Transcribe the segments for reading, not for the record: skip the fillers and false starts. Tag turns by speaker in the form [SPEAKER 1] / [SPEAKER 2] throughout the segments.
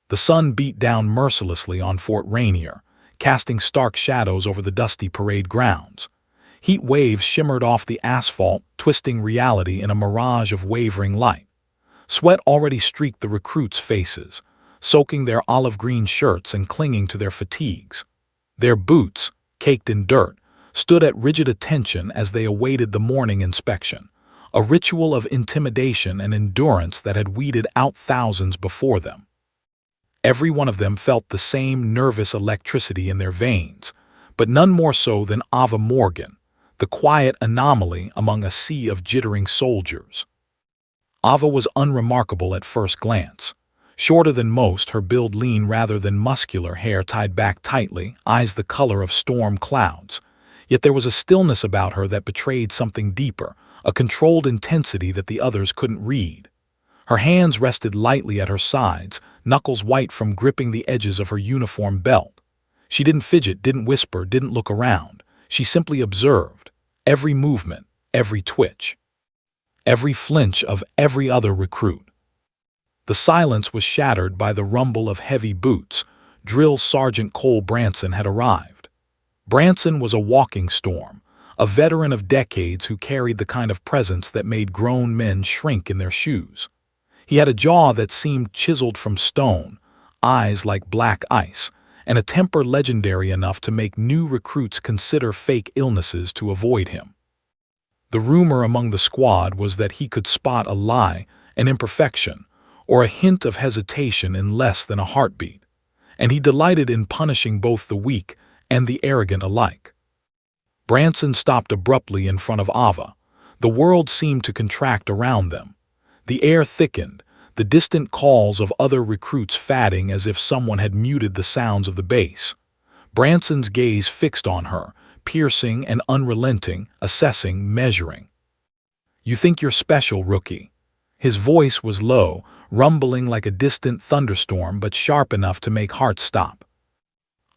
[SPEAKER 1] The sun beat down mercilessly on Fort Rainier, casting stark shadows over the dusty parade grounds. Heat waves shimmered off the asphalt, twisting reality in a mirage of wavering light. Sweat already streaked the recruits' faces, soaking their olive-green shirts and clinging to their fatigues. Their boots, caked in dirt, stood at rigid attention as they awaited the morning inspection, a ritual of intimidation and endurance that had weeded out thousands before them. Every one of them felt the same nervous electricity in their veins, but none more so than Ava Morgan, the quiet anomaly among a sea of jittering soldiers. Ava was unremarkable at first glance. Shorter than most, her build lean rather than muscular, hair tied back tightly, eyes the color of storm clouds. Yet there was a stillness about her that betrayed something deeper, a controlled intensity that the others couldn't read. Her hands rested lightly at her sides, knuckles white from gripping the edges of her uniform belt. She didn't fidget, didn't whisper, didn't look around. She simply observed every movement, every twitch, every flinch of every other recruit. The silence was shattered by the rumble of heavy boots. Drill Sergeant Cole Branson had arrived. Branson was a walking storm, a veteran of decades who carried the kind of presence that made grown men shrink in their shoes. He had a jaw that seemed chiseled from stone, eyes like black ice, and a temper legendary enough to make new recruits consider fake illnesses to avoid him. The rumor among the squad was that he could spot a lie, an imperfection, or a hint of hesitation in less than a heartbeat, and he delighted in punishing both the weak and the arrogant alike. Branson stopped abruptly in front of Ava. The world seemed to contract around them. The air thickened, the distant calls of other recruits fading as if someone had muted the sounds of the base. Branson's gaze fixed on her, piercing and unrelenting, assessing, measuring. "You think you're special, rookie?" His voice was low, rumbling like a distant thunderstorm, but sharp enough to make hearts stop.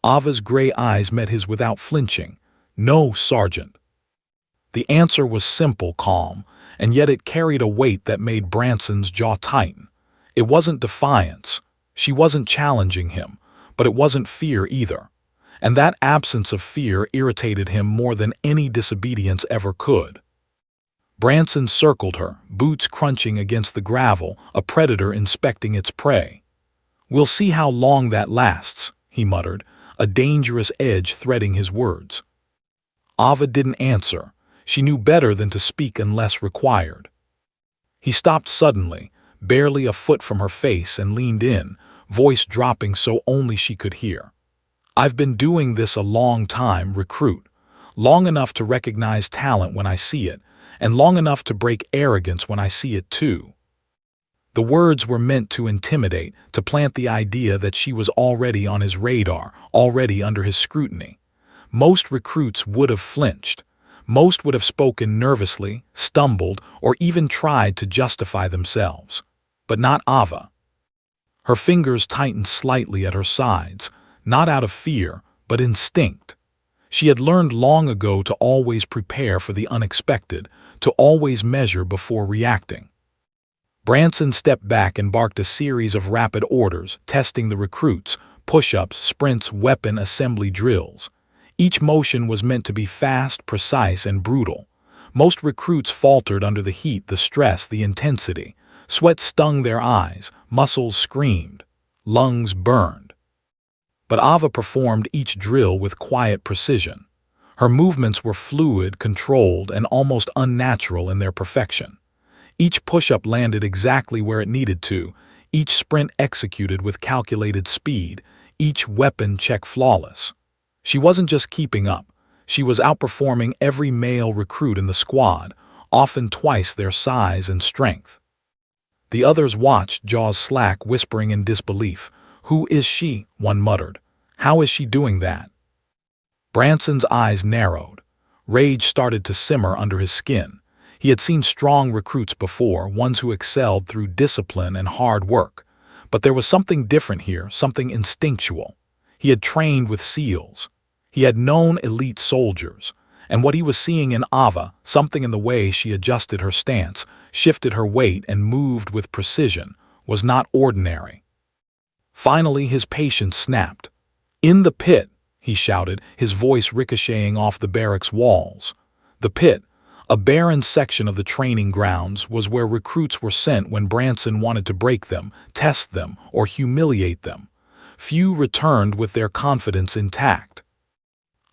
[SPEAKER 1] Ava's gray eyes met his without flinching. "No, Sergeant." The answer was simple, calm, and yet it carried a weight that made Branson's jaw tighten. It wasn't defiance. She wasn't challenging him, but it wasn't fear either. And that absence of fear irritated him more than any disobedience ever could. Branson circled her, boots crunching against the gravel, a predator inspecting its prey. "We'll see how long that lasts," he muttered, a dangerous edge threading his words. Ava didn't answer. She knew better than to speak unless required. He stopped suddenly, barely a foot from her face, and leaned in, voice dropping so only she could hear. "I've been doing this a long time, recruit. Long enough to recognize talent when I see it, and long enough to break arrogance when I see it too." The words were meant to intimidate, to plant the idea that she was already on his radar, already under his scrutiny. Most recruits would have flinched. Most would have spoken nervously, stumbled, or even tried to justify themselves. But not Ava. Her fingers tightened slightly at her sides, not out of fear, but instinct. She had learned long ago to always prepare for the unexpected, to always measure before reacting. Branson stepped back and barked a series of rapid orders, testing the recruits, push-ups, sprints, weapon assembly drills. Each motion was meant to be fast, precise, and brutal. Most recruits faltered under the heat, the stress, the intensity. Sweat stung their eyes, muscles screamed, lungs burned. But Ava performed each drill with quiet precision. Her movements were fluid, controlled, and almost unnatural in their perfection. Each push-up landed exactly where it needed to, each sprint executed with calculated speed, each weapon check flawless. She wasn't just keeping up, she was outperforming every male recruit in the squad, often twice their size and strength. The others watched, jaws slack, whispering in disbelief. "Who is she?" one muttered. "How is she doing that?" Branson's eyes narrowed. Rage started to simmer under his skin. He had seen strong recruits before, ones who excelled through discipline and hard work. But there was something different here, something instinctual. He had trained with SEALs. He had known elite soldiers. And what he was seeing in Ava, something in the way she adjusted her stance, shifted her weight, and moved with precision, was not ordinary. Finally, his patience snapped. "In the pit!" he shouted, his voice ricocheting off the barracks walls. The pit, a barren section of the training grounds, was where recruits were sent when Branson wanted to break them, test them, or humiliate them. Few returned with their confidence intact.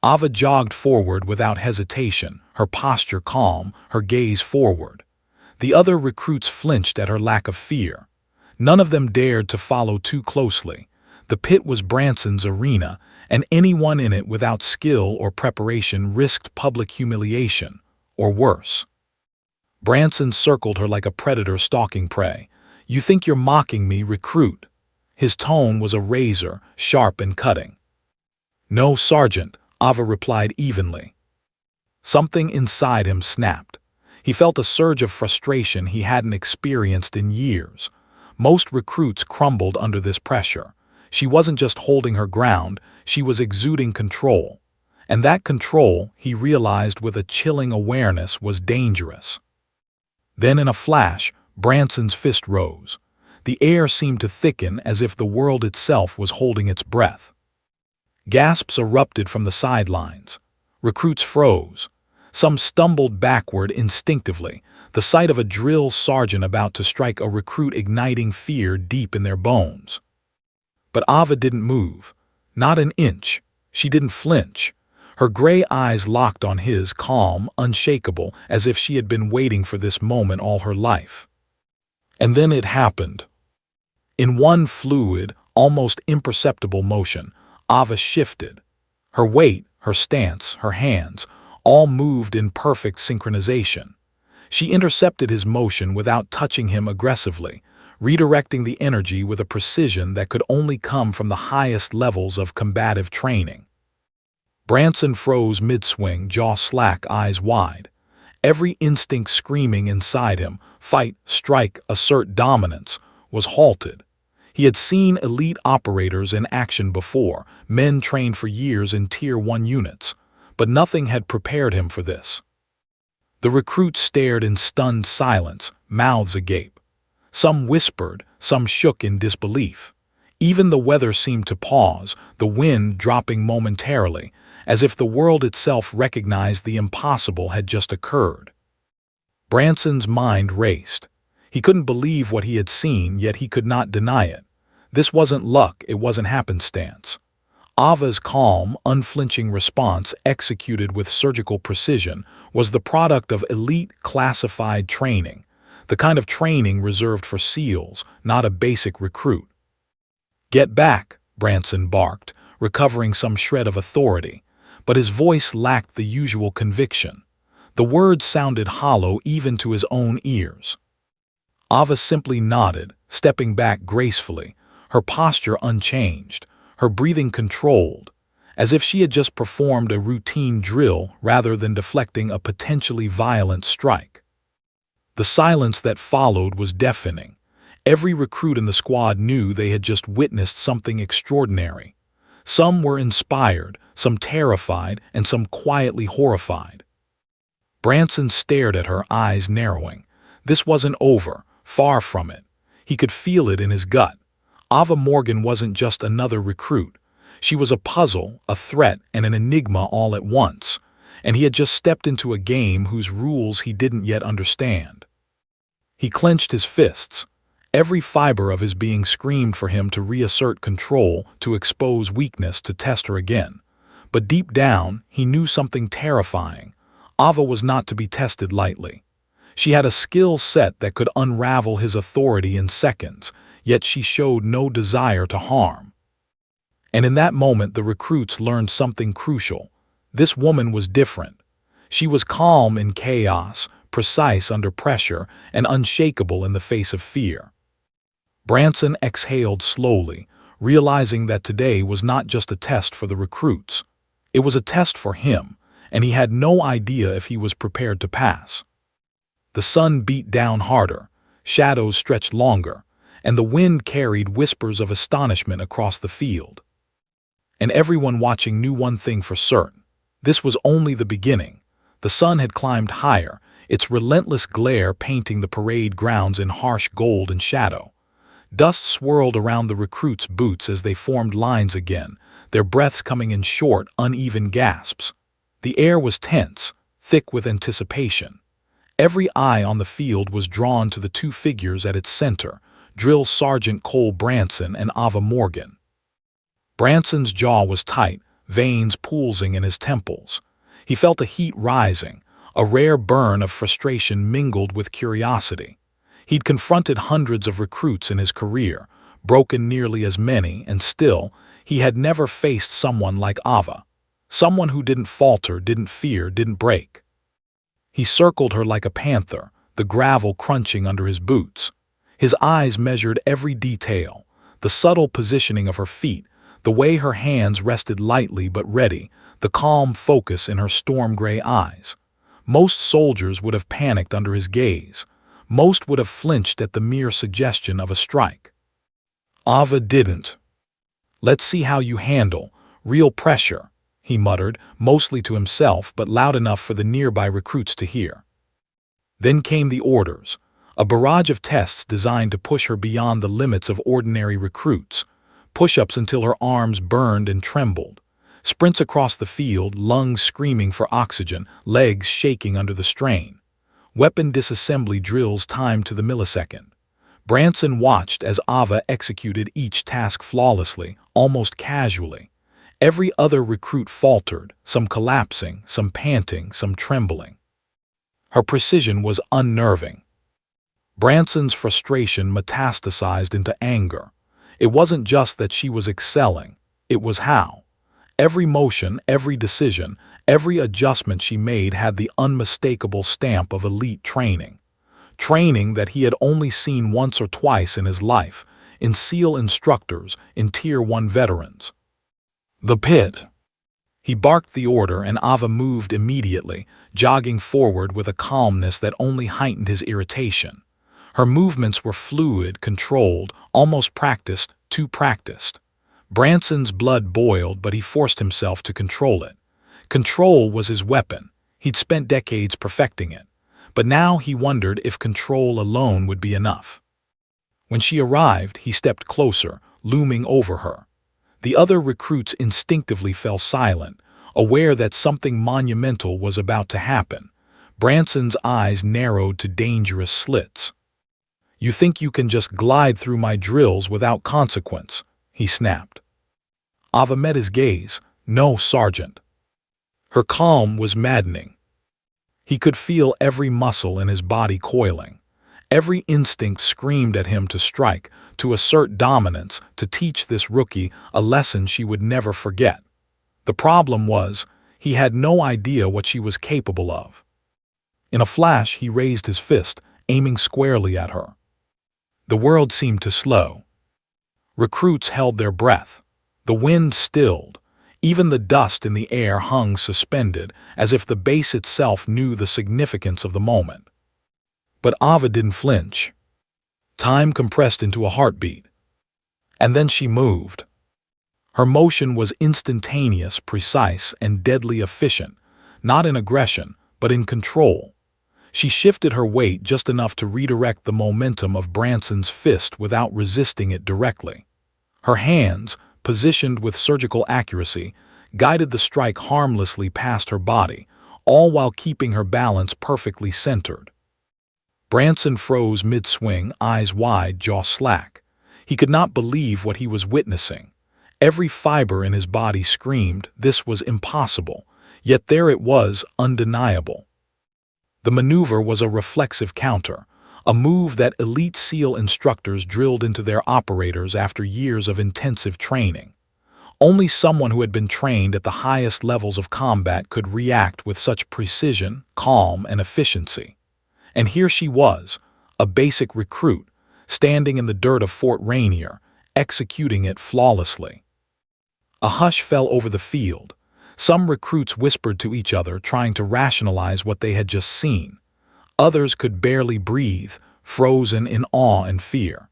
[SPEAKER 1] Ava jogged forward without hesitation, her posture calm, her gaze forward. The other recruits flinched at her lack of fear. None of them dared to follow too closely. The pit was Branson's arena, and anyone in it without skill or preparation risked public humiliation, or worse. Branson circled her like a predator stalking prey. "You think you're mocking me, recruit?" His tone was a razor, sharp and cutting. "No, Sergeant," Ava replied evenly. Something inside him snapped. He felt a surge of frustration he hadn't experienced in years. Most recruits crumbled under this pressure. She wasn't just holding her ground, she was exuding control. And that control, he realized with a chilling awareness, was dangerous. Then in a flash, Branson's fist rose. The air seemed to thicken as if the world itself was holding its breath. Gasps erupted from the sidelines. Recruits froze. Some stumbled backward instinctively, the sight of a drill sergeant about to strike a recruit igniting fear deep in their bones. But Ava didn't move. Not an inch. She didn't flinch. Her gray eyes locked on his, calm, unshakable, as if she had been waiting for this moment all her life. And then it happened. In one fluid, almost imperceptible motion, Ava shifted. Her weight, her stance, her hands, all moved in perfect synchronization. She intercepted his motion without touching him aggressively, redirecting the energy with a precision that could only come from the highest levels of combative training. Branson froze mid-swing, jaw slack, eyes wide. Every instinct screaming inside him, fight, strike, assert dominance, was halted. He had seen elite operators in action before, men trained for years in Tier 1 units, but nothing had prepared him for this. The recruits stared in stunned silence, mouths agape. Some whispered, some shook in disbelief. Even the weather seemed to pause, the wind dropping momentarily, as if the world itself recognized the impossible had just occurred. Branson's mind raced. He couldn't believe what he had seen, yet he could not deny it. This wasn't luck, it wasn't happenstance. Ava's calm, unflinching response, executed with surgical precision, was the product of elite classified training, the kind of training reserved for SEALs, not a basic recruit. "Get back," Branson barked, recovering some shred of authority, but his voice lacked the usual conviction. The words sounded hollow even to his own ears. Ava simply nodded, stepping back gracefully, her posture unchanged, her breathing controlled, as if she had just performed a routine drill rather than deflecting a potentially violent strike. The silence that followed was deafening. Every recruit in the squad knew they had just witnessed something extraordinary. Some were inspired, some terrified, and some quietly horrified. Branson stared at her, eyes narrowing. This wasn't over, far from it. He could feel it in his gut. Ava Morgan wasn't just another recruit. She was a puzzle, a threat, and an enigma all at once, and he had just stepped into a game whose rules he didn't yet understand. He clenched his fists. Every fiber of his being screamed for him to reassert control, to expose weakness, to test her again. But deep down, he knew something terrifying. Ava was not to be tested lightly. She had a skill set that could unravel his authority in seconds, yet she showed no desire to harm. And in that moment, the recruits learned something crucial. This woman was different. She was calm in chaos, precise under pressure, and unshakable in the face of fear. Branson exhaled slowly, realizing that today was not just a test for the recruits. It was a test for him, and he had no idea if he was prepared to pass. The sun beat down harder, shadows stretched longer, and the wind carried whispers of astonishment across the field. And everyone watching knew one thing for certain. This was only the beginning. The sun had climbed higher, its relentless glare painting the parade grounds in harsh gold and shadow. Dust swirled around the recruits' boots as they formed lines again, their breaths coming in short, uneven gasps. The air was tense, thick with anticipation. Every eye on the field was drawn to the two figures at its center, Drill Sergeant Cole Branson and Ava Morgan. Branson's jaw was tight, veins pulsing in his temples. He felt a heat rising, a rare burn of frustration mingled with curiosity. He'd confronted hundreds of recruits in his career, broken nearly as many, and still, he had never faced someone like Ava. Someone who didn't falter, didn't fear, didn't break. He circled her like a panther, the gravel crunching under his boots. His eyes measured every detail, the subtle positioning of her feet, the way her hands rested lightly but ready, the calm focus in her storm-gray eyes. Most soldiers would have panicked under his gaze. Most would have flinched at the mere suggestion of a strike. Ava didn't. "Let's see how you handle real pressure," he muttered, mostly to himself but loud enough for the nearby recruits to hear. Then came the orders, a barrage of tests designed to push her beyond the limits of ordinary recruits, push-ups until her arms burned and trembled, sprints across the field, lungs screaming for oxygen, legs shaking under the strain. Weapon disassembly drills timed to the millisecond. Branson watched as Ava executed each task flawlessly, almost casually. Every other recruit faltered, some collapsing, some panting, some trembling. Her precision was unnerving. Branson's frustration metastasized into anger. It wasn't just that she was excelling, it was how. Every motion, every decision, every adjustment she made had the unmistakable stamp of elite training. Training that he had only seen once or twice in his life, in SEAL instructors, in Tier 1 veterans. "The pit." He barked the order and Ava moved immediately, jogging forward with a calmness that only heightened his irritation. Her movements were fluid, controlled, almost practiced, too practiced. Branson's blood boiled, but he forced himself to control it. Control was his weapon. He'd spent decades perfecting it. But now he wondered if control alone would be enough. When she arrived, he stepped closer, looming over her. The other recruits instinctively fell silent, aware that something monumental was about to happen. Branson's eyes narrowed to dangerous slits. "You think you can just glide through my drills without consequence?" he snapped. Ava met his gaze. "No, Sergeant." Her calm was maddening. He could feel every muscle in his body coiling. Every instinct screamed at him to strike, to assert dominance, to teach this rookie a lesson she would never forget. The problem was, he had no idea what she was capable of. In a flash, he raised his fist, aiming squarely at her. The world seemed to slow. Recruits held their breath. The wind stilled. Even the dust in the air hung suspended, as if the base itself knew the significance of the moment. But Ava didn't flinch. Time compressed into a heartbeat. And then she moved. Her motion was instantaneous, precise, and deadly efficient, not in aggression, but in control. She shifted her weight just enough to redirect the momentum of Branson's fist without resisting it directly. Her hands, positioned with surgical accuracy, guided the strike harmlessly past her body, all while keeping her balance perfectly centered. Branson froze mid-swing, eyes wide, jaw slack. He could not believe what he was witnessing. Every fiber in his body screamed this was impossible, yet there it was, undeniable. The maneuver was a reflexive counter, a move that elite SEAL instructors drilled into their operators after years of intensive training. Only someone who had been trained at the highest levels of combat could react with such precision, calm, and efficiency. And here she was, a basic recruit, standing in the dirt of Fort Rainier, executing it flawlessly. A hush fell over the field. Some recruits whispered to each other, trying to rationalize what they had just seen. Others could barely breathe, frozen in awe and fear.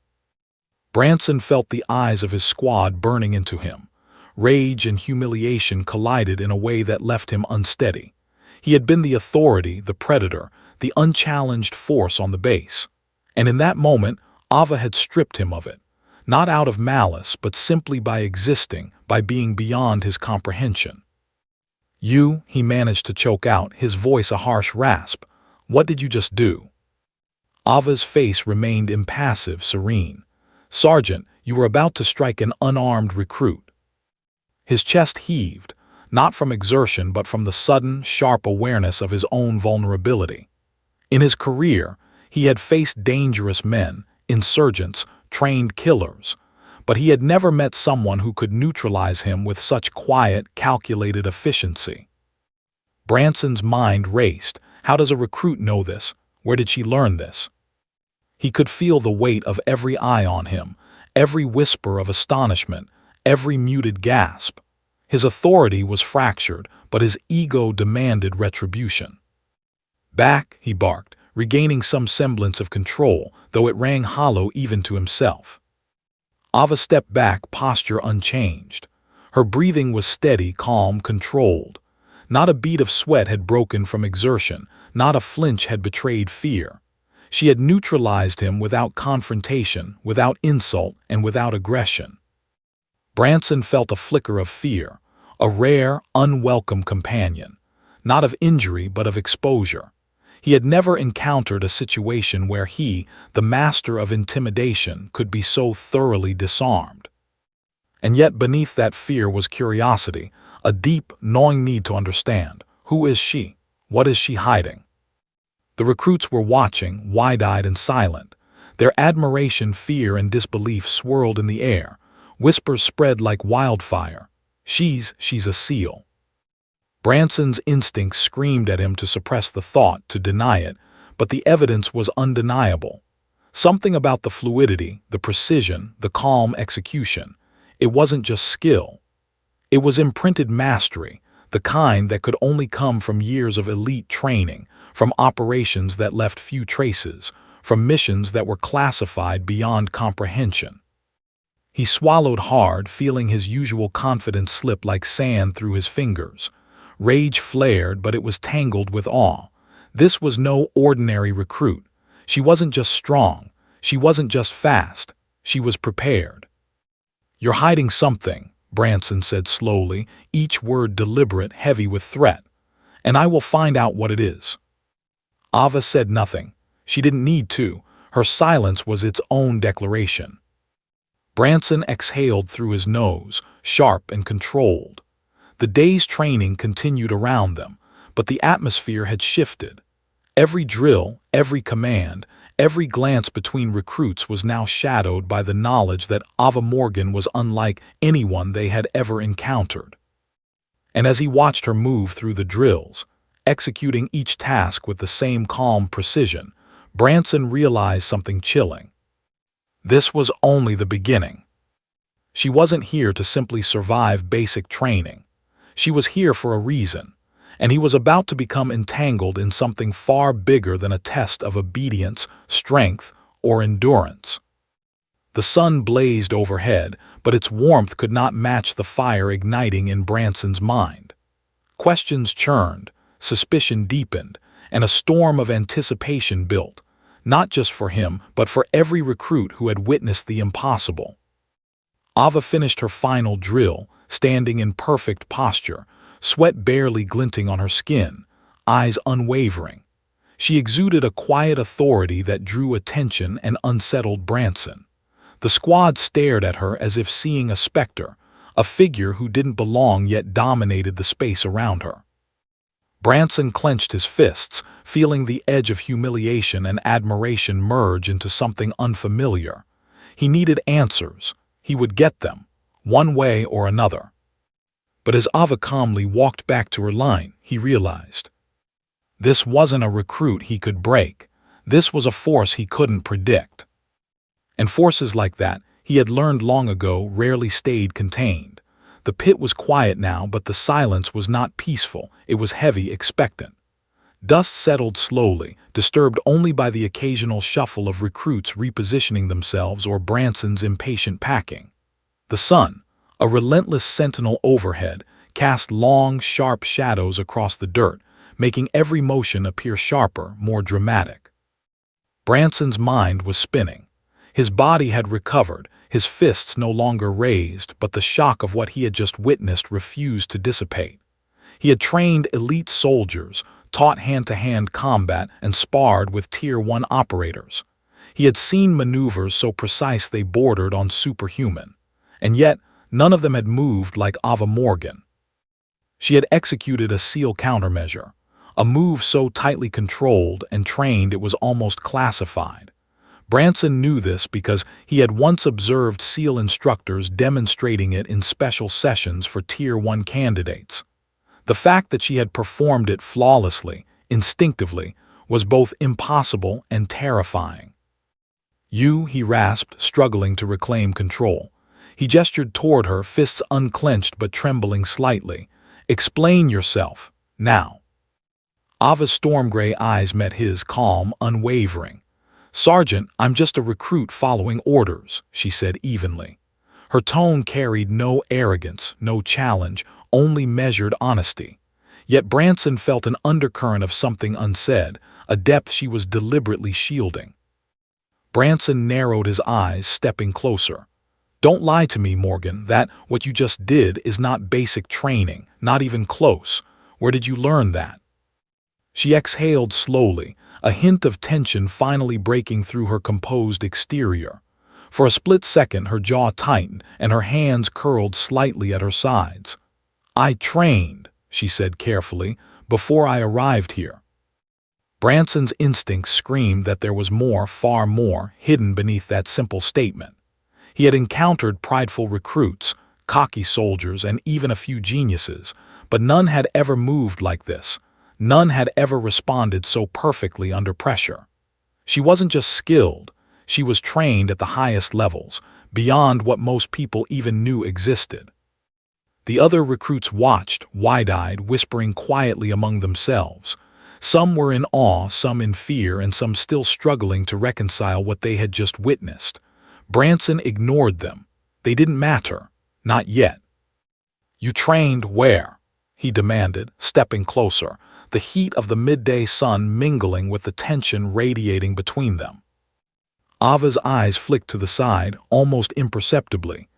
[SPEAKER 1] Branson felt the eyes of his squad burning into him. Rage and humiliation collided in a way that left him unsteady. He had been the authority, the predator, the unchallenged force on the base. And in that moment, Ava had stripped him of it, not out of malice, but simply by existing, by being beyond his comprehension. "You," he managed to choke out, his voice a harsh rasp. "What did you just do?" Ava's face remained impassive, serene. "Sergeant, you were about to strike an unarmed recruit." His chest heaved, not from exertion but from the sudden, sharp awareness of his own vulnerability. In his career, he had faced dangerous men, insurgents, trained killers, but he had never met someone who could neutralize him with such quiet, calculated efficiency. Branson's mind raced. How does a recruit know this? Where did she learn this? He could feel the weight of every eye on him, every whisper of astonishment, every muted gasp. His authority was fractured, but his ego demanded retribution. "Back," he barked, regaining some semblance of control, though it rang hollow even to himself. Ava stepped back, posture unchanged. Her breathing was steady, calm, controlled. Not a bead of sweat had broken from exertion, not a flinch had betrayed fear. She had neutralized him without confrontation, without insult, and without aggression. Branson felt a flicker of fear, a rare, unwelcome companion, not of injury but of exposure. He had never encountered a situation where he, the master of intimidation, could be so thoroughly disarmed. And yet beneath that fear was curiosity, a deep, gnawing need to understand. Who is she? What is she hiding? The recruits were watching, wide-eyed and silent. Their admiration, fear, and disbelief swirled in the air. Whispers spread like wildfire. She's a SEAL." Branson's instincts screamed at him to suppress the thought, to deny it, but the evidence was undeniable. Something about the fluidity, the precision, the calm execution. It wasn't just skill. It was imprinted mastery, the kind that could only come from years of elite training, from operations that left few traces, from missions that were classified beyond comprehension. He swallowed hard, feeling his usual confidence slip like sand through his fingers. Rage flared, but it was tangled with awe. This was no ordinary recruit. She wasn't just strong. She wasn't just fast. She was prepared. "You're hiding something," Branson said slowly, each word deliberate, heavy with threat. "And I will find out what it is." Ava said nothing. She didn't need to. Her silence was its own declaration. Branson exhaled through his nose, sharp and controlled. The day's training continued around them, but the atmosphere had shifted. Every drill, every command, every glance between recruits was now shadowed by the knowledge that Ava Morgan was unlike anyone they had ever encountered. And as he watched her move through the drills, executing each task with the same calm precision, Branson realized something chilling. This was only the beginning. She wasn't here to simply survive basic training. She was here for a reason, and he was about to become entangled in something far bigger than a test of obedience, strength, or endurance. The sun blazed overhead, but its warmth could not match the fire igniting in Branson's mind. Questions churned, suspicion deepened, and a storm of anticipation built, not just for him, but for every recruit who had witnessed the impossible. Ava finished her final drill, standing in perfect posture, sweat barely glinting on her skin, eyes unwavering. She exuded a quiet authority that drew attention and unsettled Branson. The squad stared at her as if seeing a specter, a figure who didn't belong yet dominated the space around her. Branson clenched his fists, feeling the edge of humiliation and admiration merge into something unfamiliar. He needed answers. He would get them, one way or another. But as Ava calmly walked back to her line, he realized. This wasn't a recruit he could break. This was a force he couldn't predict. And forces like that, he had learned long ago, rarely stayed contained. The pit was quiet now, but the silence was not peaceful. It was heavy, expectant. Dust settled slowly, disturbed only by the occasional shuffle of recruits repositioning themselves or Branson's impatient packing. The sun, a relentless sentinel overhead, cast long, sharp shadows across the dirt, making every motion appear sharper, more dramatic. Branson's mind was spinning. His body had recovered, his fists no longer raised, but the shock of what he had just witnessed refused to dissipate. He had trained elite soldiers, taught hand-to-hand combat, and sparred with Tier 1 operators. He had seen maneuvers so precise they bordered on superhuman. And yet, none of them had moved like Ava Morgan. She had executed a SEAL countermeasure, a move so tightly controlled and trained it was almost classified. Branson knew this because he had once observed SEAL instructors demonstrating it in special sessions for Tier 1 candidates. The fact that she had performed it flawlessly, instinctively, was both impossible and terrifying. "You," he rasped, struggling to reclaim control. He gestured toward her, fists unclenched but trembling slightly. "Explain yourself, now." Ava's storm-gray eyes met his, calm, unwavering. "Sergeant, I'm just a recruit following orders," she said evenly. Her tone carried no arrogance, no challenge, only measured honesty. Yet Branson felt an undercurrent of something unsaid, a depth she was deliberately shielding. Branson narrowed his eyes, stepping closer. "Don't lie to me, Morgan, that what you just did is not basic training, not even close. Where did you learn that?" She exhaled slowly, a hint of tension finally breaking through her composed exterior. For a split second her jaw tightened and her hands curled slightly at her sides. "I trained," she said carefully, "before I arrived here." Branson's instincts screamed that there was more, far more, hidden beneath that simple statement. He had encountered prideful recruits, cocky soldiers, and even a few geniuses, but none had ever moved like this. None had ever responded so perfectly under pressure. She wasn't just skilled, she was trained at the highest levels, beyond what most people even knew existed. The other recruits watched, wide-eyed, whispering quietly among themselves. Some were in awe, some in fear, and some still struggling to reconcile what they had just witnessed. Branson ignored them. They didn't matter. Not yet. "You trained where?" he demanded, stepping closer, the heat of the midday sun mingling with the tension radiating between them. Ava's eyes flicked to the side, almost imperceptibly.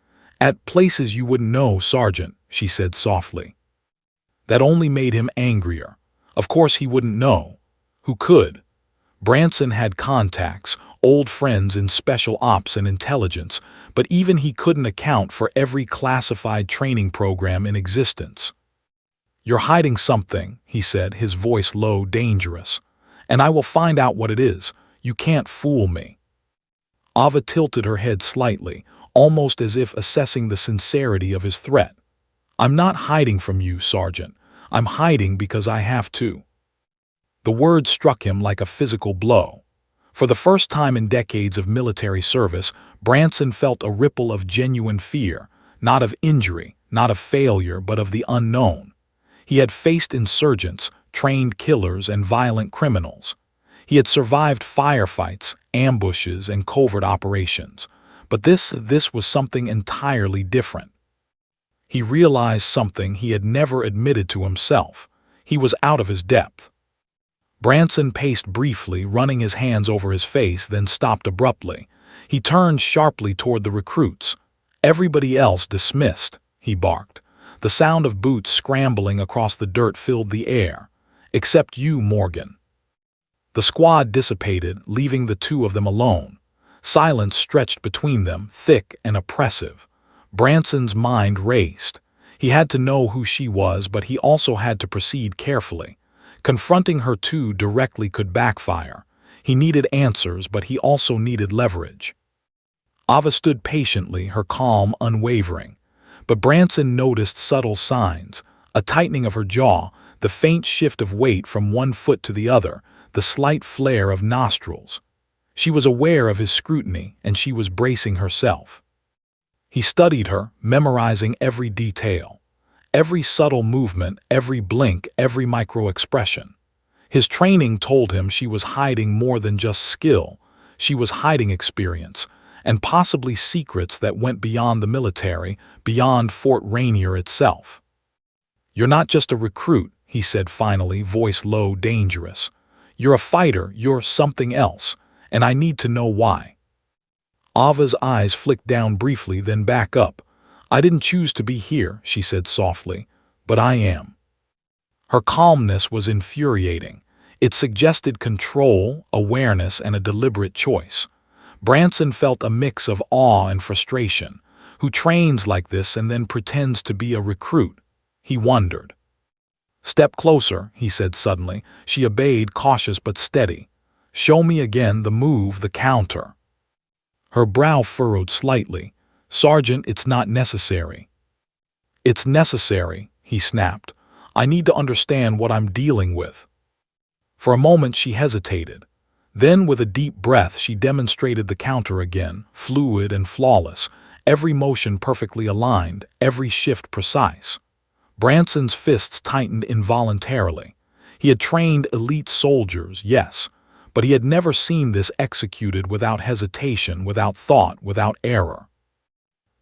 [SPEAKER 1] "At places you wouldn't know, Sergeant," she said softly. That only made him angrier. Of course he wouldn't know. Who could? Branson had contacts, old friends in special ops and intelligence, but even he couldn't account for every classified training program in existence. "You're hiding something," he said, his voice low, dangerous. "And I will find out what it is. You can't fool me." Ava tilted her head slightly, almost as if assessing the sincerity of his threat. "I'm not hiding from you, Sergeant. I'm hiding because I have to." The word struck him like a physical blow. For the first time in decades of military service, Branson felt a ripple of genuine fear, not of injury, not of failure, but of the unknown. He had faced insurgents, trained killers, and violent criminals. He had survived firefights, ambushes, and covert operations. But this was something entirely different. He realized something he had never admitted to himself. He was out of his depth. Branson paced briefly, running his hands over his face, then stopped abruptly. He turned sharply toward the recruits. "Everybody else dismissed," he barked. The sound of boots scrambling across the dirt filled the air. "Except you, Morgan." The squad dissipated, leaving the two of them alone. Silence stretched between them, thick and oppressive. Branson's mind raced. He had to know who she was, but he also had to proceed carefully. Confronting her too directly could backfire. He needed answers, but he also needed leverage. Ava stood patiently, her calm unwavering. But Branson noticed subtle signs, a tightening of her jaw, the faint shift of weight from one foot to the other, the slight flare of nostrils. She was aware of his scrutiny, and she was bracing herself. He studied her, memorizing every detail. Every subtle movement, every blink, every micro-expression. His training told him she was hiding more than just skill. She was hiding experience, and possibly secrets that went beyond the military, beyond Fort Rainier itself. "You're not just a recruit," he said finally, voice low, dangerous. "You're a fighter, you're something else, and I need to know why." Ava's eyes flicked down briefly, then back up. "I didn't choose to be here," she said softly, "but I am." Her calmness was infuriating. It suggested control, awareness, and a deliberate choice. Branson felt a mix of awe and frustration. Who trains like this and then pretends to be a recruit? He wondered. "Step closer," he said suddenly. She obeyed, cautious but steady. "Show me again the move, the counter." Her brow furrowed slightly. "Sergeant, it's not necessary." "It's necessary," he snapped. "I need to understand what I'm dealing with." For a moment she hesitated. Then, with a deep breath, she demonstrated the counter again, fluid and flawless, every motion perfectly aligned, every shift precise. Branson's fists tightened involuntarily. He had trained elite soldiers, yes, but he had never seen this executed without hesitation, without thought, without error.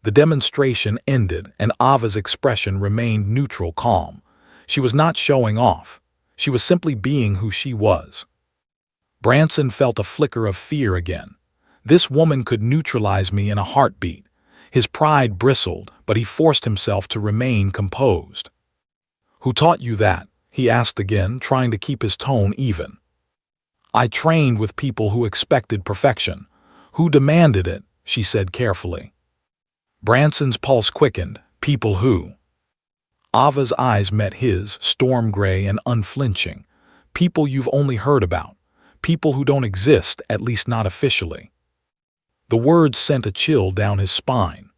[SPEAKER 1] The demonstration ended, and Ava's expression remained neutral, calm. She was not showing off. She was simply being who she was. Branson felt a flicker of fear again. This woman could neutralize me in a heartbeat. His pride bristled, but he forced himself to remain composed. "Who taught you that?" he asked again, trying to keep his tone even. "I trained with people who expected perfection. Who demanded it?" she said carefully. Branson's pulse quickened. "People who?" Ava's eyes met his, storm gray and unflinching. "People you've only heard about. People who don't exist, at least not officially." The words sent a chill down his spine.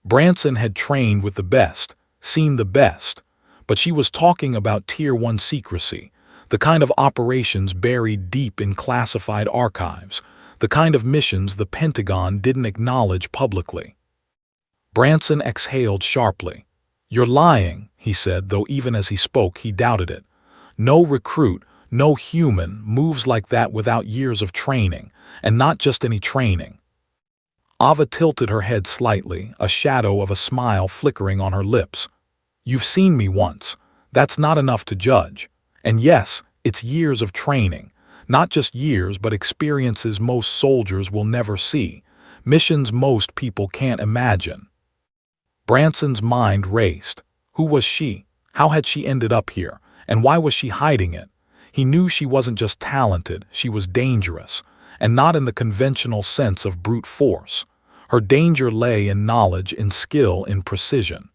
[SPEAKER 1] Branson had trained with the best, seen the best, but she was talking about Tier 1 secrecy, the kind of operations buried deep in classified archives, the kind of missions the Pentagon didn't acknowledge publicly. Branson exhaled sharply. "You're lying," he said, though even as he spoke he doubted it. "No recruit, no human, moves like that without years of training, and not just any training." Ava tilted her head slightly, a shadow of a smile flickering on her lips. "You've seen me once. That's not enough to judge. And yes, it's years of training. Not just years, but experiences most soldiers will never see. Missions most people can't imagine." Branson's mind raced. Who was she? How had she ended up here? And why was she hiding it? He knew she wasn't just talented, she was dangerous. And not in the conventional sense of brute force. Her danger lay in knowledge, in skill, in precision.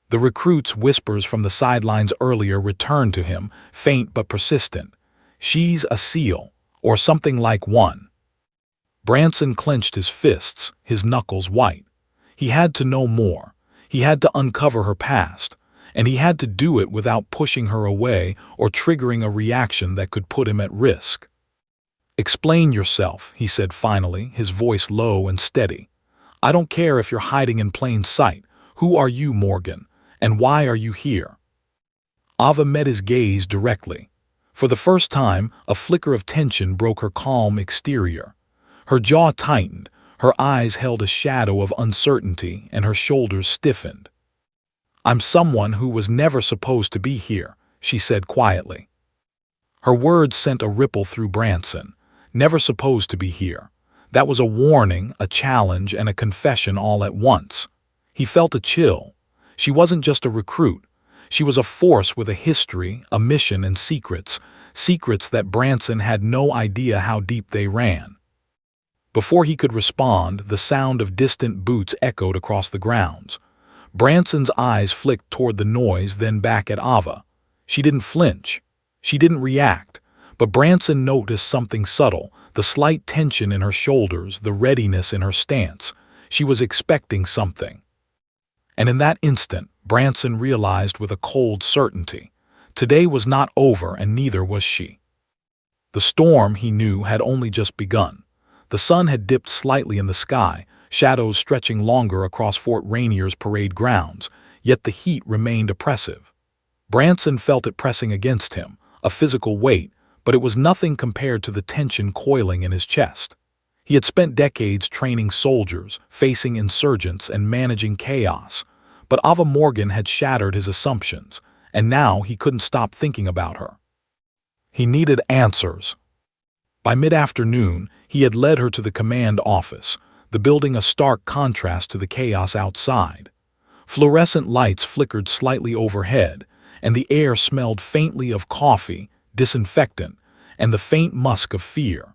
[SPEAKER 1] The recruit's whispers from the sidelines earlier returned to him, faint but persistent. "She's a SEAL, or something like one." Branson clenched his fists, his knuckles white. He had to know more. He had to uncover her past. And he had to do it without pushing her away or triggering a reaction that could put him at risk. "Explain yourself," he said finally, his voice low and steady. "I don't care if you're hiding in plain sight. Who are you, Morgan? And why are you here?" Ava met his gaze directly. For the first time, a flicker of tension broke her calm exterior. Her jaw tightened, her eyes held a shadow of uncertainty, and her shoulders stiffened. "I'm someone who was never supposed to be here," she said quietly. Her words sent a ripple through Branson. Never supposed to be here. That was a warning, a challenge, and a confession all at once. He felt a chill. She wasn't just a recruit. She was a force with a history, a mission, and secrets that Branson had no idea how deep they ran. Before he could respond, the sound of distant boots echoed across the grounds. Branson's eyes flicked toward the noise, then back at Ava. She didn't flinch. She didn't react. But Branson noticed something subtle, the slight tension in her shoulders, the readiness in her stance. She was expecting something. And in that instant, Branson realized with a cold certainty. Today was not over, and neither was she. The storm, he knew, had only just begun. The sun had dipped slightly in the sky, shadows stretching longer across Fort Rainier's parade grounds, yet the heat remained oppressive. Branson felt it pressing against him, a physical weight, but it was nothing compared to the tension coiling in his chest. He had spent decades training soldiers, facing insurgents, and managing chaos. But Ava Morgan had shattered his assumptions, and now he couldn't stop thinking about her. He needed answers. By mid-afternoon, he had led her to the command office, the building a stark contrast to the chaos outside. Fluorescent lights flickered slightly overhead, and the air smelled faintly of coffee, disinfectant, and the faint musk of fear.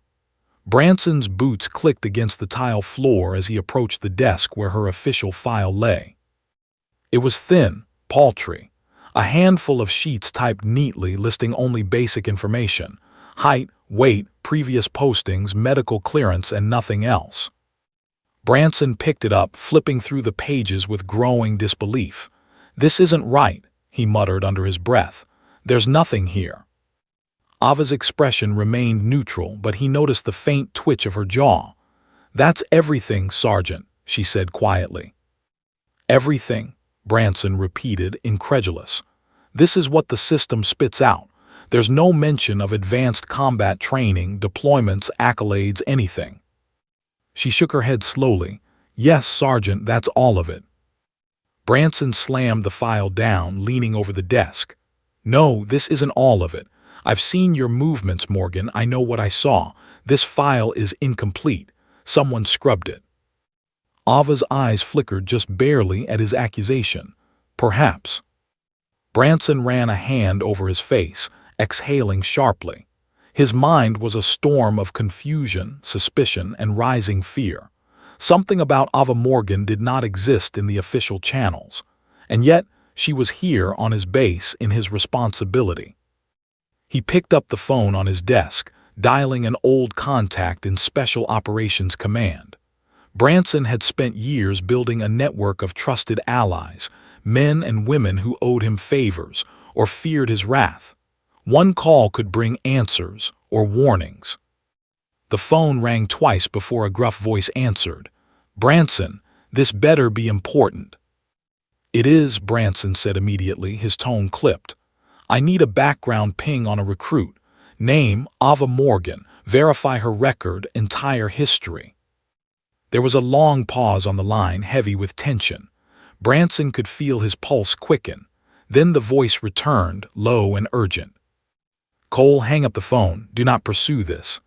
[SPEAKER 1] Branson's boots clicked against the tile floor as he approached the desk where her official file lay. It was thin, paltry, a handful of sheets typed neatly listing only basic information: height, weight, previous postings, medical clearance, and nothing else. Branson picked it up, flipping through the pages with growing disbelief. "This isn't right," he muttered under his breath. "There's nothing here." Ava's expression remained neutral, but he noticed the faint twitch of her jaw. "That's everything, Sergeant," she said quietly. "Everything?" Branson repeated, incredulous. "This is what the system spits out. There's no mention of advanced combat training, deployments, accolades, anything." She shook her head slowly. "Yes, Sergeant, that's all of it." Branson slammed the file down, leaning over the desk. "No, this isn't all of it. I've seen your movements, Morgan. I know what I saw. This file is incomplete. Someone scrubbed it." Ava's eyes flickered just barely at his accusation. "Perhaps." Branson ran a hand over his face, exhaling sharply. His mind was a storm of confusion, suspicion, and rising fear. Something about Ava Morgan did not exist in the official channels, and yet she was here on his base in his responsibility. He picked up the phone on his desk, dialing an old contact in Special Operations Command. Branson had spent years building a network of trusted allies, men and women who owed him favors or feared his wrath. One call could bring answers or warnings. The phone rang twice before a gruff voice answered. "Branson, this better be important." "It is," Branson said immediately, his tone clipped. "I need a background ping on a recruit. Name, Ava Morgan. Verify her record, entire history." There was a long pause on the line, heavy with tension. Branson could feel his pulse quicken. Then the voice returned, low and urgent. "Cole, hang up the phone. Do not pursue this."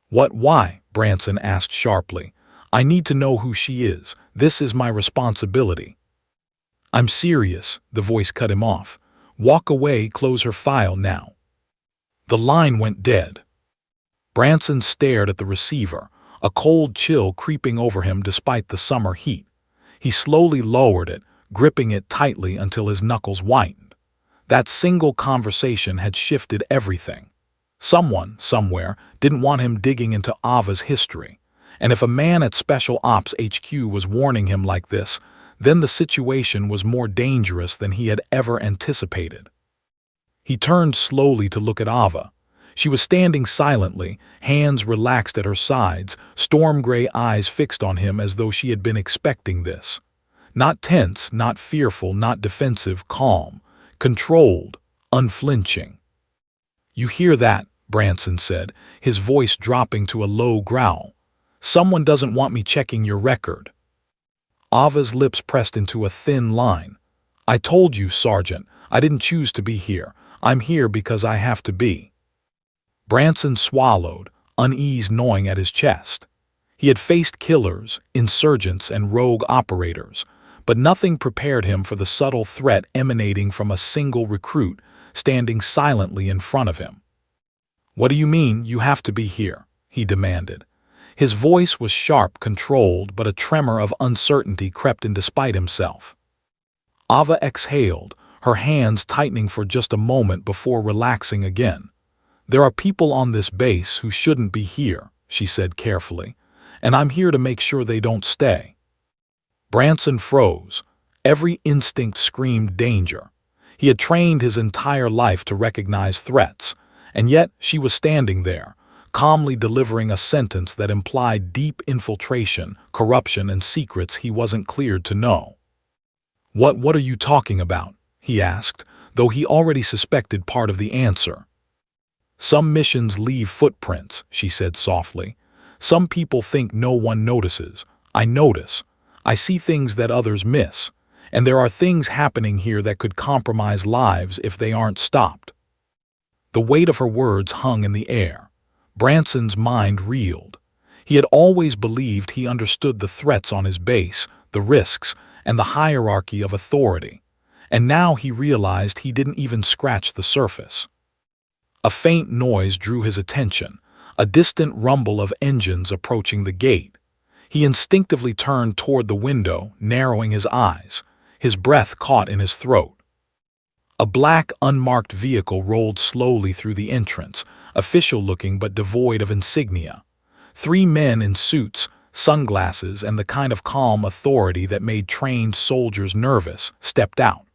[SPEAKER 1] Why?" Branson asked sharply. "I need to know who she is. This is my responsibility." "I'm serious," the voice cut him off. "Walk away, close her file now." The line went dead. Branson stared at the receiver, a cold chill creeping over him despite the summer heat. He slowly lowered it, gripping it tightly until his knuckles whitened. That single conversation had shifted everything. Someone, somewhere, didn't want him digging into Ava's history. And if a man at Special Ops HQ was warning him like this, then the situation was more dangerous than he had ever anticipated. He turned slowly to look at Ava. She was standing silently, hands relaxed at her sides, storm-gray eyes fixed on him as though she had been expecting this. Not tense, not fearful, not defensive, calm, controlled, unflinching. "You hear that?" Branson said, his voice dropping to a low growl. "Someone doesn't want me checking your record." Ava's lips pressed into a thin line. "I told you, Sergeant, I didn't choose to be here. I'm here because I have to be." Branson swallowed, unease gnawing at his chest. He had faced killers, insurgents, and rogue operators, but nothing prepared him for the subtle threat emanating from a single recruit standing silently in front of him. "What do you mean, you have to be here?" he demanded. His voice was sharp, controlled, but a tremor of uncertainty crept in despite himself. Ava exhaled, her hands tightening for just a moment before relaxing again. "There are people on this base who shouldn't be here," she said carefully, "and I'm here to make sure they don't stay." Branson froze. Every instinct screamed danger. He had trained his entire life to recognize threats, and yet she was standing there, calmly delivering a sentence that implied deep infiltration, corruption, and secrets he wasn't cleared to know. What are you talking about?" he asked, though he already suspected part of the answer. "Some missions leave footprints," she said softly. "Some people think no one notices. I notice. I see things that others miss, and there are things happening here that could compromise lives if they aren't stopped." The weight of her words hung in the air. Branson's mind reeled. He had always believed he understood the threats on his base, the risks, and the hierarchy of authority. And now he realized he didn't even scratch the surface. A faint noise drew his attention, a distant rumble of engines approaching the gate. He instinctively turned toward the window, narrowing his eyes, his breath caught in his throat. A black, unmarked vehicle rolled slowly through the entrance, official-looking but devoid of insignia. 3 men in suits, sunglasses, and the kind of calm authority that made trained soldiers nervous stepped out.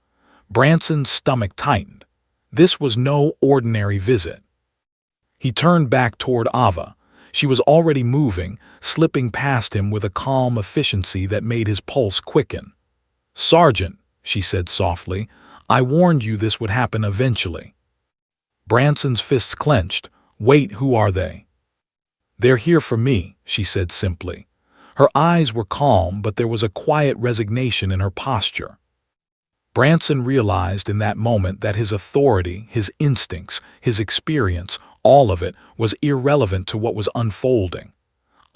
[SPEAKER 1] Branson's stomach tightened. This was no ordinary visit. He turned back toward Ava. She was already moving, slipping past him with a calm efficiency that made his pulse quicken. "Sergeant," she said softly, "I warned you this would happen eventually." Branson's fists clenched. "Wait, who are they?" "They're here for me," she said simply. Her eyes were calm, but there was a quiet resignation in her posture. Branson realized in that moment that his authority, his instincts, his experience, all of it was irrelevant to what was unfolding.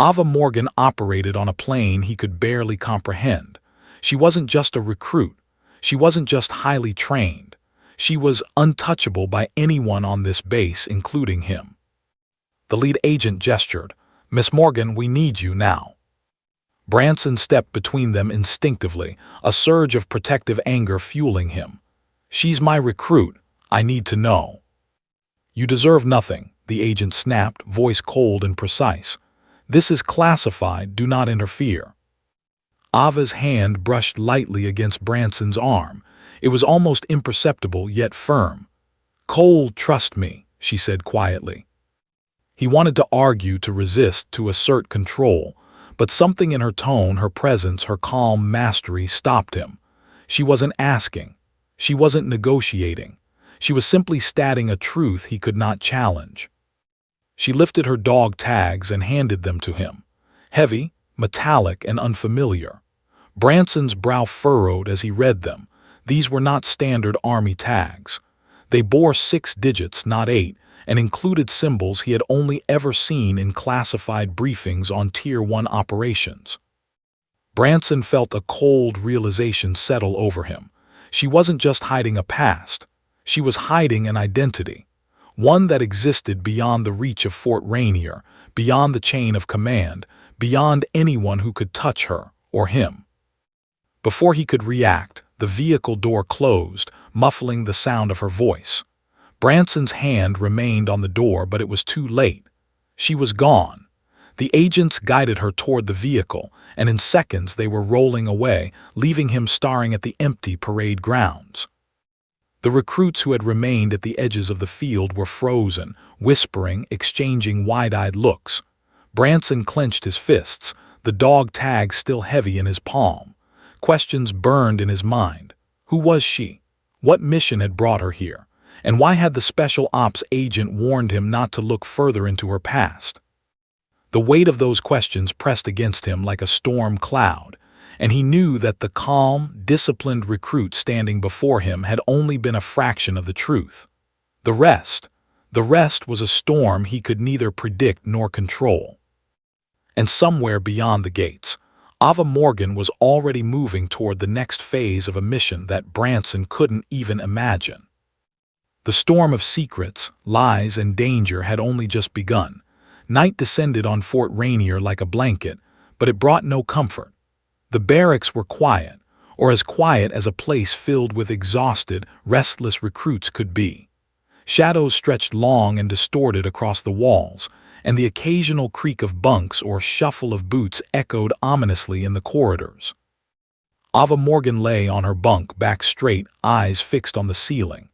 [SPEAKER 1] Ava Morgan operated on a plane he could barely comprehend. She wasn't just a recruit. She wasn't just highly trained. She was untouchable by anyone on this base, including him. The lead agent gestured. "Miss Morgan, we need you now." Branson stepped between them instinctively, a surge of protective anger fueling him. "She's my recruit. I need to know." "You deserve nothing," the agent snapped, voice cold and precise. "This is classified. Do not interfere." Ava's hand brushed lightly against Branson's arm. It was almost imperceptible, yet firm. "Cole, trust me," she said quietly. He wanted to argue, to resist, to assert control, but something in her tone, her presence, her calm mastery stopped him. She wasn't asking. She wasn't negotiating. She was simply stating a truth he could not challenge. She lifted her dog tags and handed them to him. Heavy, metallic, and unfamiliar. Branson's brow furrowed as he read them. These were not standard army tags. They bore 6 digits, not 8, and included symbols he had only ever seen in classified briefings on Tier 1 operations. Branson felt a cold realization settle over him. She wasn't just hiding a past. She was hiding an identity. One that existed beyond the reach of Fort Rainier, beyond the chain of command, beyond anyone who could touch her or him. Before he could react, the vehicle door closed, muffling the sound of her voice. Branson's hand remained on the door, but it was too late. She was gone. The agents guided her toward the vehicle, and in seconds they were rolling away, leaving him staring at the empty parade grounds. The recruits who had remained at the edges of the field were frozen, whispering, exchanging wide-eyed looks. Branson clenched his fists, the dog tag still heavy in his palm. Questions burned in his mind. Who was she? What mission had brought her here? And why had the special ops agent warned him not to look further into her past? The weight of those questions pressed against him like a storm cloud, and he knew that the calm, disciplined recruit standing before him had only been a fraction of the truth. The rest was a storm he could neither predict nor control. And somewhere beyond the gates, Ava Morgan was already moving toward the next phase of a mission that Branson couldn't even imagine. The storm of secrets, lies, and danger had only just begun. Night descended on Fort Rainier like a blanket, but it brought no comfort. The barracks were quiet, or as quiet as a place filled with exhausted, restless recruits could be. Shadows stretched long and distorted across the walls, and the occasional creak of bunks or shuffle of boots echoed ominously in the corridors. Ava Morgan lay on her bunk, back straight, eyes fixed on the ceiling.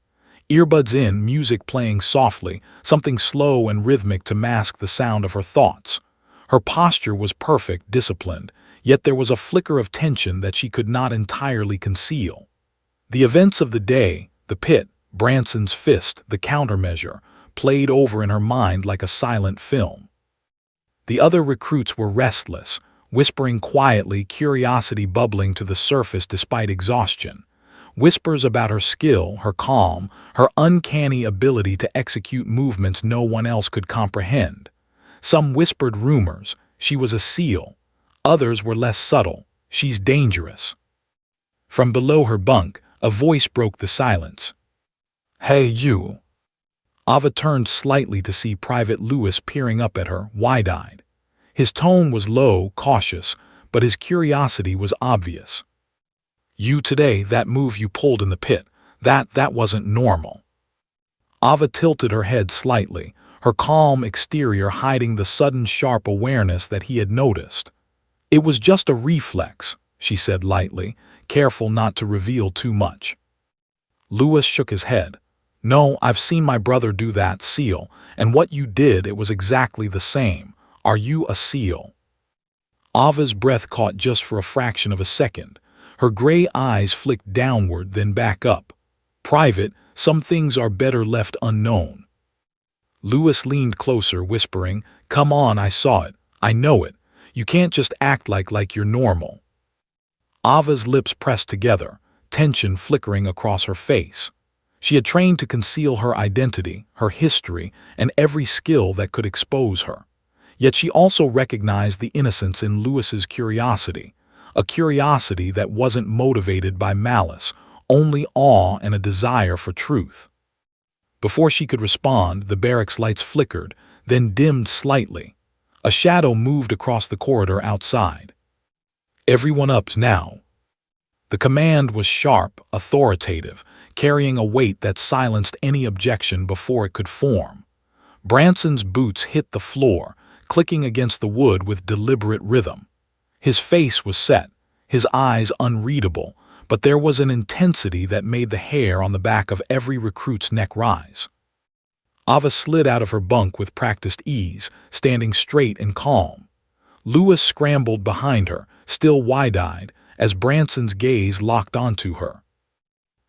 [SPEAKER 1] Earbuds in, music playing softly, something slow and rhythmic to mask the sound of her thoughts. Her posture was perfect, disciplined, yet there was a flicker of tension that she could not entirely conceal. The events of the day, the pit, Branson's fist, the countermeasure, played over in her mind like a silent film. The other recruits were restless, whispering quietly, curiosity bubbling to the surface despite exhaustion. Whispers about her skill, her calm, her uncanny ability to execute movements no one else could comprehend. Some whispered rumors, She was a seal. Others were less subtle. She's dangerous. From below her bunk, a voice broke the silence. Hey, you. Ava turned slightly to see Private Lewis peering up at her, wide-eyed. His tone was low, cautious, but his curiosity was obvious. You today, that move you pulled in the pit, that wasn't normal. Ava tilted her head slightly, her calm exterior hiding the sudden sharp awareness that he had noticed. It was just a reflex, she said lightly, careful not to reveal too much. Lewis shook his head. No, I've seen my brother do that, seal, and what you did, it was exactly the same. Are you a seal? Ava's breath caught just for a fraction of a second. Her gray eyes flicked downward, then back up. Private, some things are better left unknown. Lewis leaned closer, whispering, Come on, I saw it. I know it. You can't just act like you're normal. Ava's lips pressed together, tension flickering across her face. She had trained to conceal her identity, her history, and every skill that could expose her. Yet she also recognized the innocence in Lewis's curiosity, a curiosity that wasn't motivated by malice, only awe and a desire for truth. Before she could respond, the barracks lights flickered, then dimmed slightly. A shadow moved across the corridor outside. Everyone up now. The command was sharp, authoritative, carrying a weight that silenced any objection before it could form. Branson's boots hit the floor, clicking against the wood with deliberate rhythm. His face was set, his eyes unreadable, but there was an intensity that made the hair on the back of every recruit's neck rise. Ava slid out of her bunk with practiced ease, standing straight and calm. Lewis scrambled behind her, still wide-eyed, as Branson's gaze locked onto her.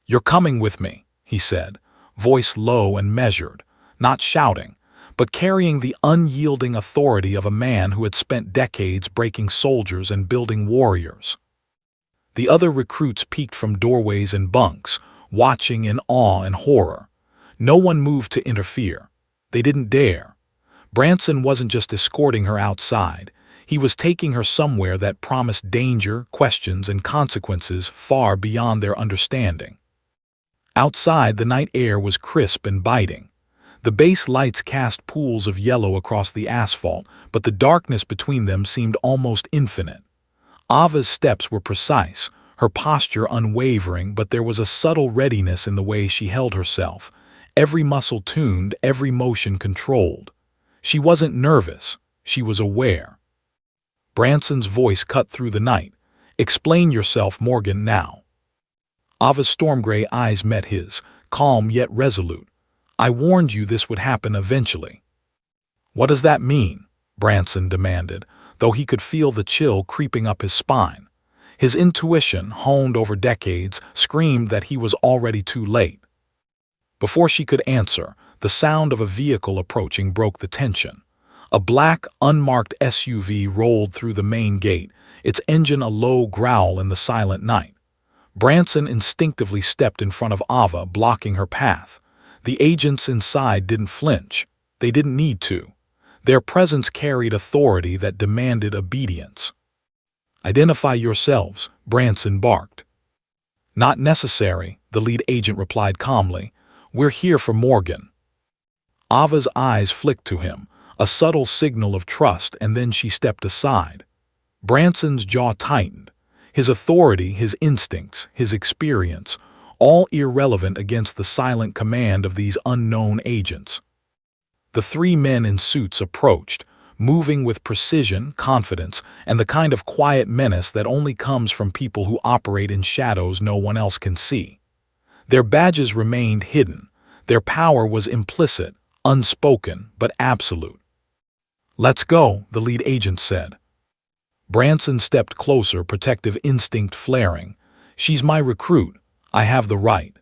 [SPEAKER 1] You're coming with me, he said, voice low and measured, not shouting, but carrying the unyielding authority of a man who had spent decades breaking soldiers and building warriors. The other recruits peeked from doorways and bunks, watching in awe and horror. No one moved to interfere. They didn't dare. Branson wasn't just escorting her outside. He was taking her somewhere that promised danger, questions, and consequences far beyond their understanding. Outside, the night air was crisp and biting. The base lights cast pools of yellow across the asphalt, but the darkness between them seemed almost infinite. Ava's steps were precise, her posture unwavering, but there was a subtle readiness in the way she held herself, every muscle tuned, every motion controlled. She wasn't nervous, she was aware. Branson's voice cut through the night. Explain yourself, Morgan, now. Ava's storm-gray eyes met his, calm yet resolute. I warned you this would happen eventually. What does that mean? Branson demanded, though he could feel the chill creeping up his spine. His intuition, honed over decades, screamed that he was already too late. Before she could answer, the sound of a vehicle approaching broke the tension. A black, unmarked SUV rolled through the main gate, its engine a low growl in the silent night. Branson instinctively stepped in front of Ava, blocking her path. The agents inside didn't flinch. They didn't need to. Their presence carried authority that demanded obedience. Identify yourselves, Branson barked. Not necessary, the lead agent replied calmly. We're here for Morgan. Ava's eyes flicked to him, a subtle signal of trust, and then she stepped aside. Branson's jaw tightened. His authority, his instincts, his experience, all irrelevant against the silent command of these unknown agents. The three men in suits approached, moving with precision, confidence, and the kind of quiet menace that only comes from people who operate in shadows no one else can see. Their badges remained hidden. Their power was implicit, unspoken, but absolute. Let's go, the lead agent said. Branson stepped closer, protective instinct flaring. She's my recruit. I have the right.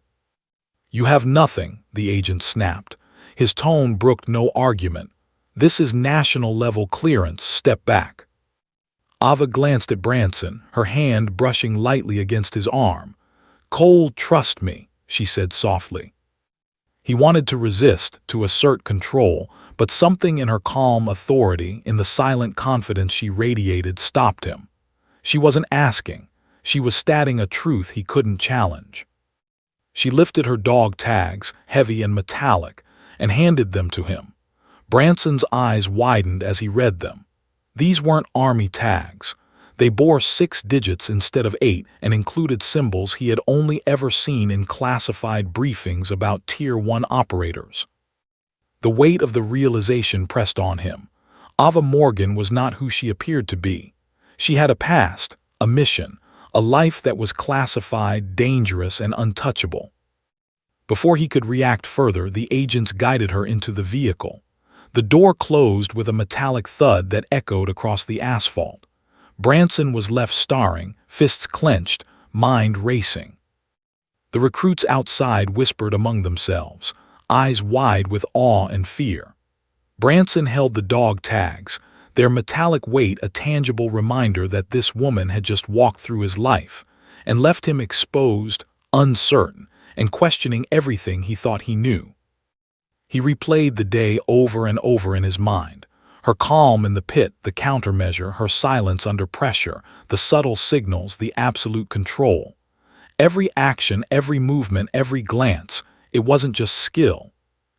[SPEAKER 1] You have nothing, the agent snapped. His tone brooked no argument. This is national-level clearance. Step back. Ava glanced at Branson, her hand brushing lightly against his arm. Cole, trust me, she said softly. He wanted to resist, to assert control, but something in her calm authority, in the silent confidence she radiated, stopped him. She wasn't asking. She was stating a truth he couldn't challenge. She lifted her dog tags, heavy and metallic, and handed them to him. Branson's eyes widened as he read them. These weren't army tags. They bore 6 digits instead of 8 and included symbols he had only ever seen in classified briefings about Tier 1 operators. The weight of the realization pressed on him. Ava Morgan was not who she appeared to be. She had a past, a mission, a life that was classified, dangerous, and untouchable. Before he could react further, the agents guided her into the vehicle. The door closed with a metallic thud that echoed across the asphalt. Branson was left staring, fists clenched, mind racing. The recruits outside whispered among themselves, eyes wide with awe and fear. Branson held the dog tags, their metallic weight a tangible reminder that this woman had just walked through his life and left him exposed, uncertain, and questioning everything he thought he knew. He replayed the day over and over in his mind. Her calm in the pit, the countermeasure, her silence under pressure, the subtle signals, the absolute control. Every action, every movement, every glance, it wasn't just skill.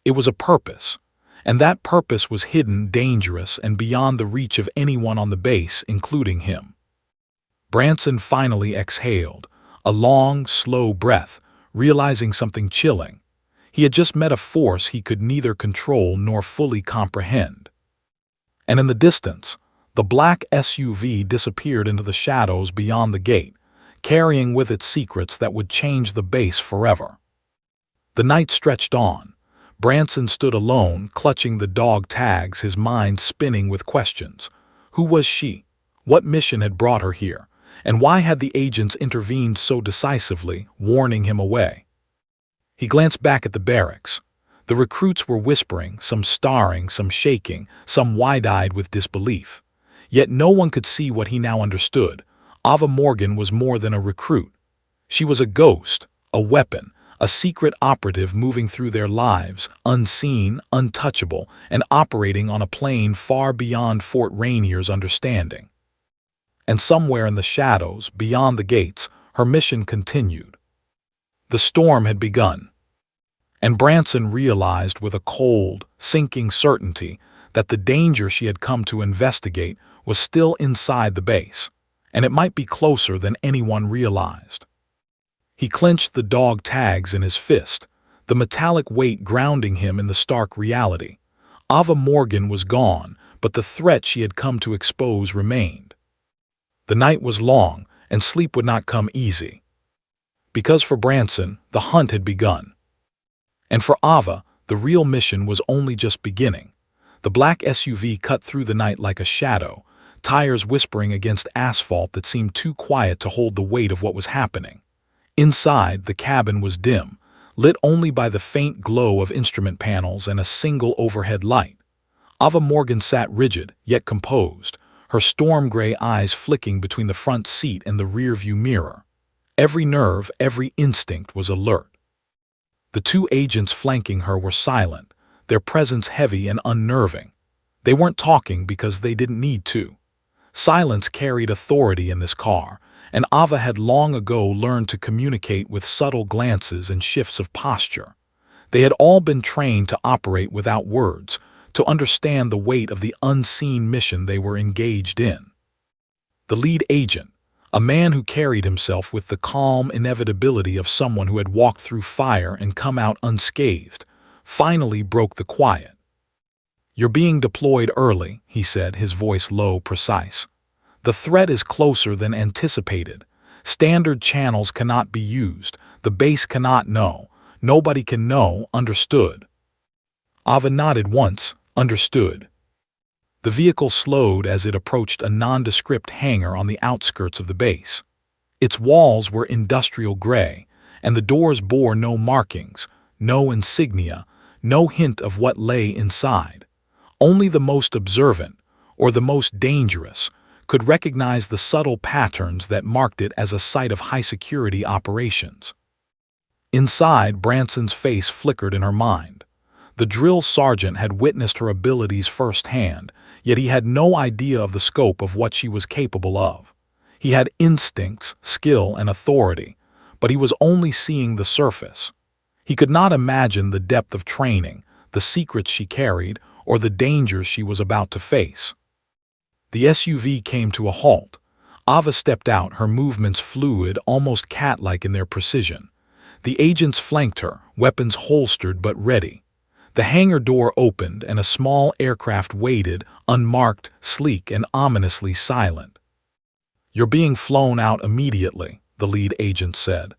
[SPEAKER 1] It was a purpose. And that purpose was hidden, dangerous, and beyond the reach of anyone on the base, including him. Branson finally exhaled, a long, slow breath, realizing something chilling. He had just met a force he could neither control nor fully comprehend. And in the distance, the black SUV disappeared into the shadows beyond the gate, carrying with it secrets that would change the base forever. The night stretched on. Branson stood alone, clutching the dog tags, his mind spinning with questions. Who was she? What mission had brought her here? And why had the agents intervened so decisively, warning him away? He glanced back at the barracks. The recruits were whispering, some staring, some shaking, some wide-eyed with disbelief. Yet no one could see what he now understood. Ava Morgan was more than a recruit. She was a ghost, a weapon, a secret operative moving through their lives, unseen, untouchable, and operating on a plane far beyond Fort Rainier's understanding. And somewhere in the shadows, beyond the gates, her mission continued. The storm had begun. And Branson realized with a cold, sinking certainty that the danger she had come to investigate was still inside the base, and it might be closer than anyone realized. He clenched the dog tags in his fist, the metallic weight grounding him in the stark reality. Ava Morgan was gone, but the threat she had come to expose remained. The night was long, and sleep would not come easy. Because for Branson, the hunt had begun. And for Ava, the real mission was only just beginning. The black SUV cut through the night like a shadow, tires whispering against asphalt that seemed too quiet to hold the weight of what was happening. Inside, the cabin was dim, lit only by the faint glow of instrument panels and a single overhead light. Ava Morgan sat rigid, yet composed, her storm-gray eyes flicking between the front seat and the rear-view mirror. Every nerve, every instinct was alert. The 2 agents flanking her were silent, their presence heavy and unnerving. They weren't talking because they didn't need to. Silence carried authority in this car, and Ava had long ago learned to communicate with subtle glances and shifts of posture. They had all been trained to operate without words, to understand the weight of the unseen mission they were engaged in. The lead agent, a man who carried himself with the calm inevitability of someone who had walked through fire and come out unscathed, finally broke the quiet. "You're being deployed early," he said, his voice low, precise. "The threat is closer than anticipated. Standard channels cannot be used. The base cannot know. Nobody can know, understood." Ava nodded once, understood. The vehicle slowed as it approached a nondescript hangar on the outskirts of the base. Its walls were industrial gray, and the doors bore no markings, no insignia, no hint of what lay inside. Only the most observant, or the most dangerous, could recognize the subtle patterns that marked it as a site of high-security operations. Inside, Branson's face flickered in her mind. The drill sergeant had witnessed her abilities firsthand, yet he had no idea of the scope of what she was capable of. He had instincts, skill, and authority, but he was only seeing the surface. He could not imagine the depth of training, the secrets she carried, or the dangers she was about to face. The SUV came to a halt. Ava stepped out, her movements fluid, almost cat-like in their precision. The agents flanked her, weapons holstered but ready. The hangar door opened and a small aircraft waited, unmarked, sleek, and ominously silent. "You're being flown out immediately," the lead agent said.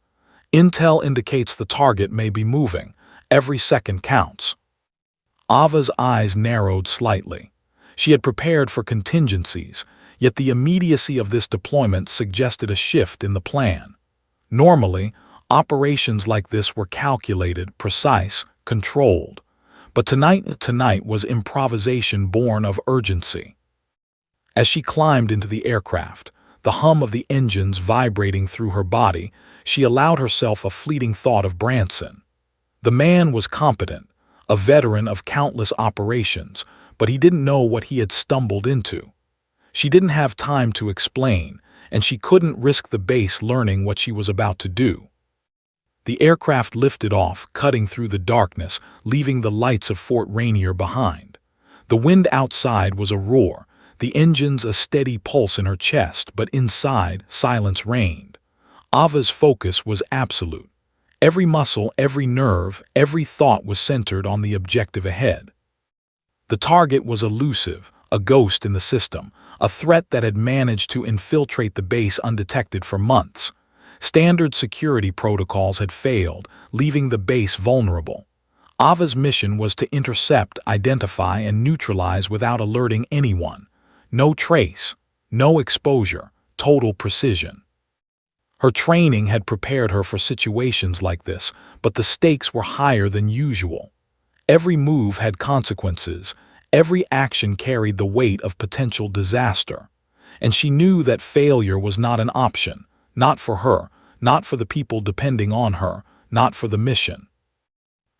[SPEAKER 1] "Intel indicates the target may be moving. Every second counts." Ava's eyes narrowed slightly. She had prepared for contingencies, yet the immediacy of this deployment suggested a shift in the plan. Normally, operations like this were calculated, precise, controlled. But tonight was improvisation born of urgency. As she climbed into the aircraft, the hum of the engines vibrating through her body, she allowed herself a fleeting thought of Branson. The man was competent, a veteran of countless operations, but he didn't know what he had stumbled into. She didn't have time to explain, and she couldn't risk the base learning what she was about to do. The aircraft lifted off, cutting through the darkness, leaving the lights of Fort Rainier behind. The wind outside was a roar, the engines a steady pulse in her chest, but inside, silence reigned. Ava's focus was absolute. Every muscle, every nerve, every thought was centered on the objective ahead. The target was elusive, a ghost in the system, a threat that had managed to infiltrate the base undetected for months. Standard security protocols had failed, leaving the base vulnerable. Ava's mission was to intercept, identify, and neutralize without alerting anyone. No trace, no exposure, total precision. Her training had prepared her for situations like this, but the stakes were higher than usual. Every move had consequences, every action carried the weight of potential disaster. And she knew that failure was not an option, not for her, not for the people depending on her, not for the mission.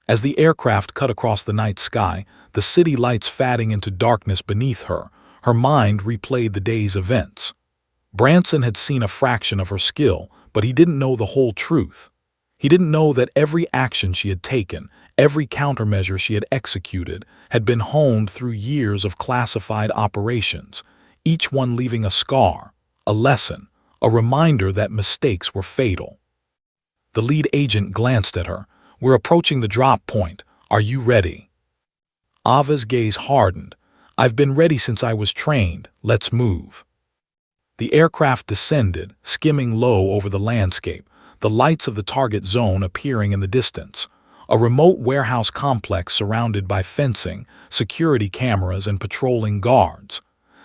[SPEAKER 1] As the aircraft cut across the night sky, the city lights fading into darkness beneath her, her mind replayed the day's events. Branson had seen a fraction of her skill, but he didn't know the whole truth. He didn't know that every action she had taken, every countermeasure she had executed, had been honed through years of classified operations, each one leaving a scar, a lesson, a reminder that mistakes were fatal. The lead agent glanced at her. "We're approaching the drop point. Are you ready?" Ava's gaze hardened. "I've been ready since I was trained. Let's move." The aircraft descended, skimming low over the landscape, the lights of the target zone appearing in the distance. A remote warehouse complex surrounded by fencing, security cameras, and patrolling guards.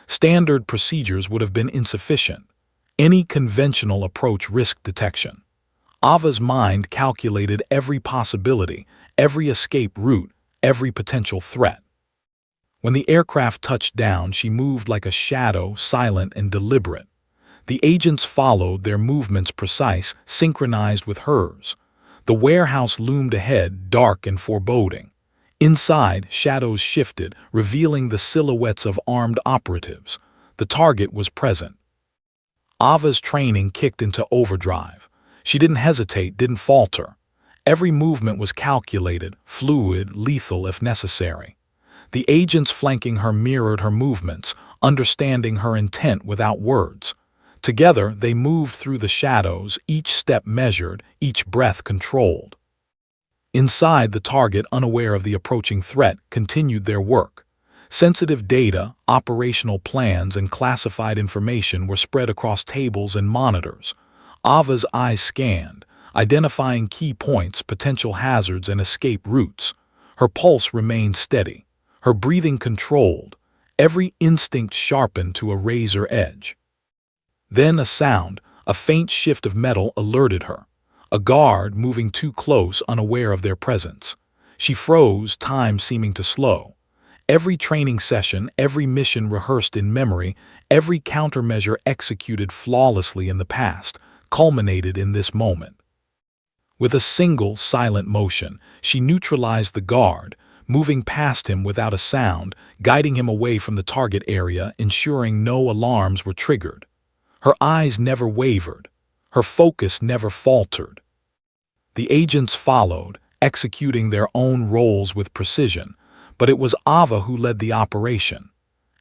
[SPEAKER 1] Standard procedures would have been insufficient. Any conventional approach risked detection. Ava's mind calculated every possibility, every escape route, every potential threat. When the aircraft touched down, she moved like a shadow, silent and deliberate. The agents followed, their movements precise, synchronized with hers. The warehouse loomed ahead, dark and foreboding. Inside, shadows shifted, revealing the silhouettes of armed operatives. The target was present. Ava's training kicked into overdrive. She didn't hesitate, didn't falter. Every movement was calculated, fluid, lethal if necessary. The agents flanking her mirrored her movements, understanding her intent without words. Together, they moved through the shadows, each step measured, each breath controlled. Inside, the target, unaware of the approaching threat, continued their work. Sensitive data, operational plans, and classified information were spread across tables and monitors. Ava's eyes scanned, identifying key points, potential hazards, and escape routes. Her pulse remained steady, her breathing controlled, every instinct sharpened to a razor edge. Then a sound, a faint shift of metal alerted her. A guard moving too close, unaware of their presence. She froze, time seeming to slow. Every training session, every mission rehearsed in memory, every countermeasure executed flawlessly in the past, culminated in this moment. With a single, silent motion, she neutralized the guard, moving past him without a sound, guiding him away from the target area, ensuring no alarms were triggered. Her eyes never wavered. Her focus never faltered. The agents followed, executing their own roles with precision, but it was Ava who led the operation.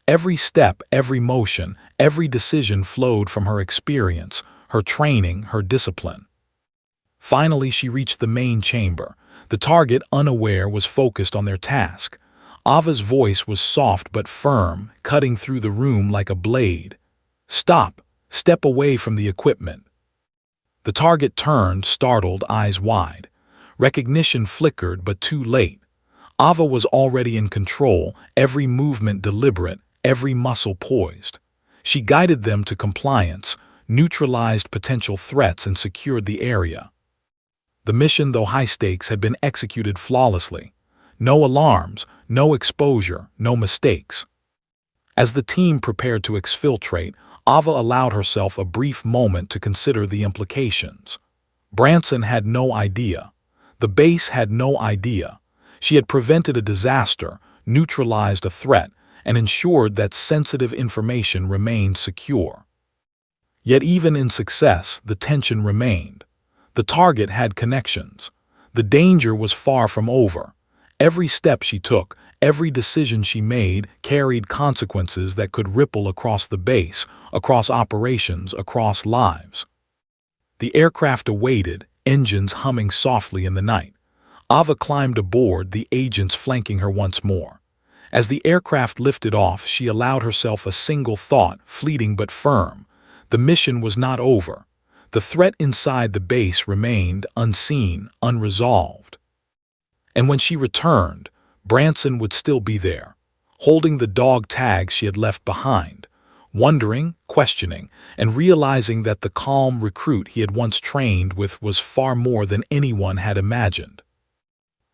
[SPEAKER 1] Every step, every motion, every decision flowed from her experience, her training, her discipline. Finally, she reached the main chamber. The target, unaware, was focused on their task. Ava's voice was soft but firm, cutting through the room like a blade. "Stop! Step away from the equipment." The target turned, startled, eyes wide. Recognition flickered, but too late. Ava was already in control, every movement deliberate, every muscle poised. She guided them to compliance, neutralized potential threats, and secured the area. The mission, though high stakes, had been executed flawlessly. No alarms, no exposure, no mistakes. As the team prepared to exfiltrate, Ava allowed herself a brief moment to consider the implications. Branson had no idea. The base had no idea. She had prevented a disaster, neutralized a threat, and ensured that sensitive information remained secure. Yet even in success, the tension remained. The target had connections. The danger was far from over. Every step she took, every decision she made carried consequences that could ripple across the base, across operations, across lives. The aircraft awaited, engines humming softly in the night. Ava climbed aboard, the agents flanking her once more. As the aircraft lifted off, she allowed herself a single thought, fleeting but firm. The mission was not over. The threat inside the base remained unseen, unresolved. And when she returned, Branson would still be there, holding the dog tags she had left behind, wondering, questioning, and realizing that the calm recruit he had once trained with was far more than anyone had imagined.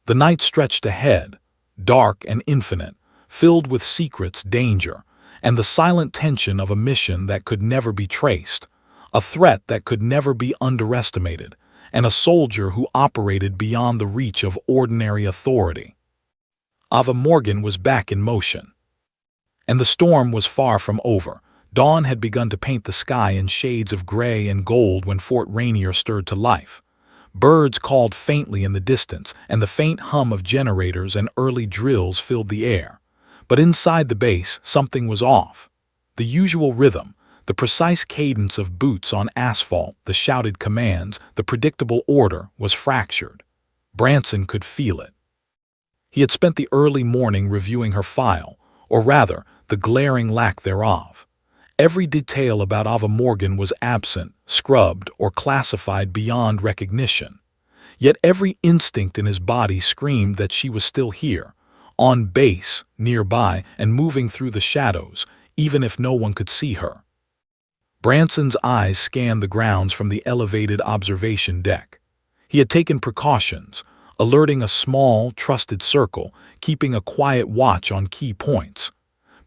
[SPEAKER 1] The night stretched ahead, dark and infinite, filled with secrets, danger, and the silent tension of a mission that could never be traced, a threat that could never be underestimated, and a soldier who operated beyond the reach of ordinary authority. Ava Morgan was back in motion. And the storm was far from over. Dawn had begun to paint the sky in shades of gray and gold when Fort Rainier stirred to life. Birds called faintly in the distance, and the faint hum of generators and early drills filled the air. But inside the base, something was off. The usual rhythm, the precise cadence of boots on asphalt, the shouted commands, the predictable order was fractured. Branson could feel it. He had spent the early morning reviewing her file, or rather, the glaring lack thereof. Every detail about Ava Morgan was absent, scrubbed, or classified beyond recognition. Yet every instinct in his body screamed that she was still here, on base, nearby, and moving through the shadows, even if no one could see her. Branson's eyes scanned the grounds from the elevated observation deck. He had taken precautions, alerting a small, trusted circle, keeping a quiet watch on key points.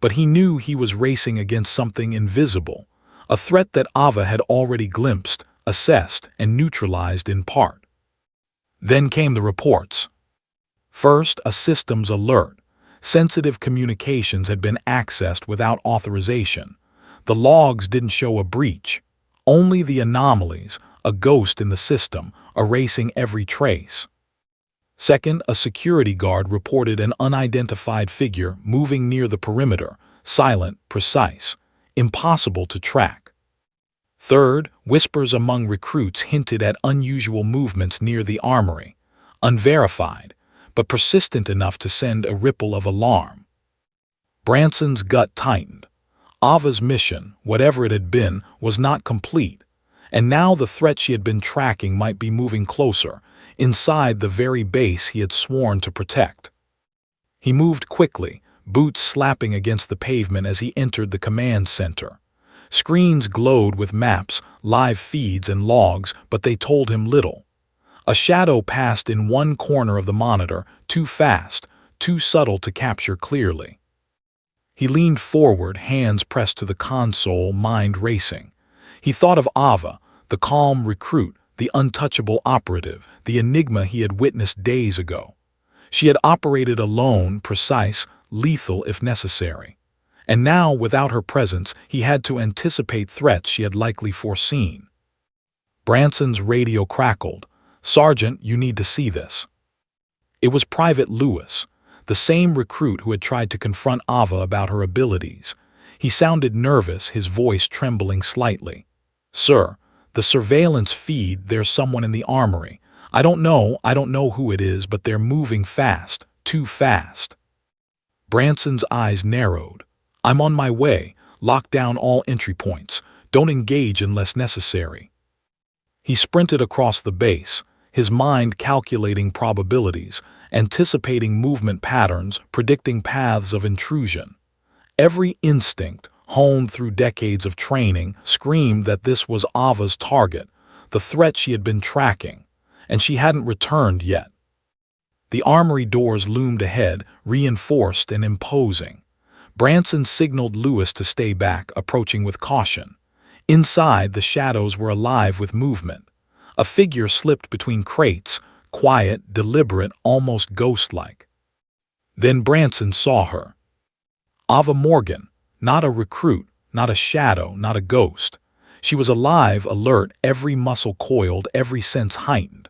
[SPEAKER 1] But he knew he was racing against something invisible, a threat that Ava had already glimpsed, assessed, and neutralized in part. Then came the reports. First, a systems alert. Sensitive communications had been accessed without authorization. The logs didn't show a breach, only the anomalies, a ghost in the system, erasing every trace. Second, a security guard reported an unidentified figure moving near the perimeter, silent, precise, impossible to track. Third, whispers among recruits hinted at unusual movements near the armory, unverified, but persistent enough to send a ripple of alarm. Branson's gut tightened. Ava's mission, whatever it had been, was not complete, and now the threat she had been tracking might be moving closer, inside the very base he had sworn to protect. He moved quickly, boots slapping against the pavement as he entered the command center. Screens glowed with maps, live feeds, and logs, but they told him little. A shadow passed in one corner of the monitor, too fast, too subtle to capture clearly. He leaned forward, hands pressed to the console, mind racing. He thought of Ava, the calm recruit, the untouchable operative, the enigma he had witnessed days ago. She had operated alone, precise, lethal if necessary. And now, without her presence, he had to anticipate threats she had likely foreseen. Branson's radio crackled. "Sergeant, you need to see this." It was Private Lewis, the same recruit who had tried to confront Ava about her abilities. He sounded nervous, his voice trembling slightly. "Sir, the surveillance feed, there's someone in the armory. I don't know who it is, but they're moving fast, too fast." Branson's eyes narrowed. "I'm on my way. Lock down all entry points. Don't engage unless necessary." He sprinted across the base, his mind calculating probabilities, anticipating movement patterns, predicting paths of intrusion. Every instinct, honed through decades of training, screamed that this was Ava's target, the threat she had been tracking, and she hadn't returned yet. The armory doors loomed ahead, reinforced and imposing. Branson signaled Lewis to stay back, approaching with caution. Inside, the shadows were alive with movement. A figure slipped between crates, quiet, deliberate, almost ghost-like. Then Branson saw her. Ava Morgan, not a recruit, not a shadow, not a ghost. She was alive, alert, every muscle coiled, every sense heightened.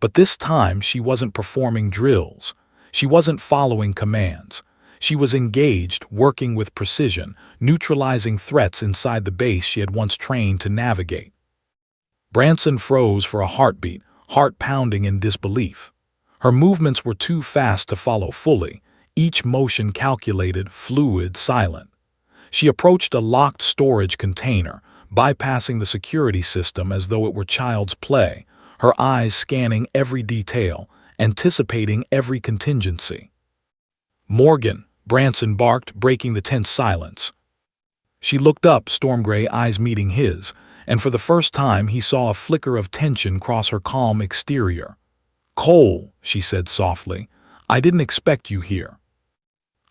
[SPEAKER 1] But this time she wasn't performing drills. She wasn't following commands. She was engaged, working with precision, neutralizing threats inside the base she had once trained to navigate. Branson froze for a heartbeat, heart pounding in disbelief. Her movements were too fast to follow fully, each motion calculated, fluid, silent. She approached a locked storage container, bypassing the security system as though it were child's play, her eyes scanning every detail, anticipating every contingency. "Morgan," Branson barked, breaking the tense silence. She looked up, storm-gray eyes meeting his, and for the first time he saw a flicker of tension cross her calm exterior. "Cole," she said softly, "I didn't expect you here."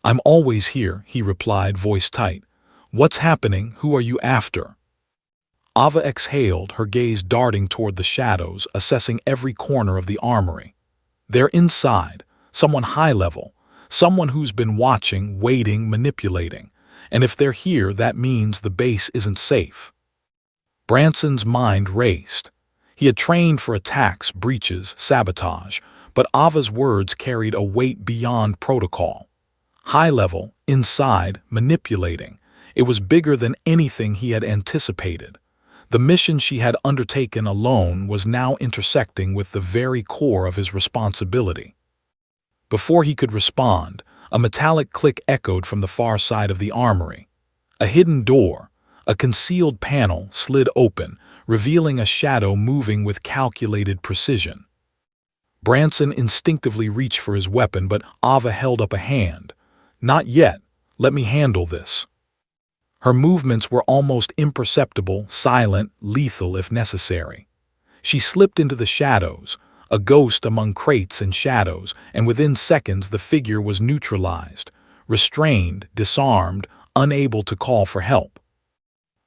[SPEAKER 1] "I'm always here," he replied, voice tight. "What's happening? Who are you after?" Ava exhaled, her gaze darting toward the shadows, assessing every corner of the armory. "They're inside, someone high-level, someone who's been watching, waiting, manipulating. And if they're here, that means the base isn't safe." Branson's mind raced. He had trained for attacks, breaches, sabotage, but Ava's words carried a weight beyond protocol. High-level, inside, manipulating. It was bigger than anything he had anticipated. The mission she had undertaken alone was now intersecting with the very core of his responsibility. Before he could respond, a metallic click echoed from the far side of the armory. A hidden door, a concealed panel, slid open, revealing a shadow moving with calculated precision. Branson instinctively reached for his weapon, but Ava held up a hand. "Not yet. Let me handle this." Her movements were almost imperceptible, silent, lethal if necessary. She slipped into the shadows, a ghost among crates and shadows, and within seconds the figure was neutralized, restrained, disarmed, unable to call for help.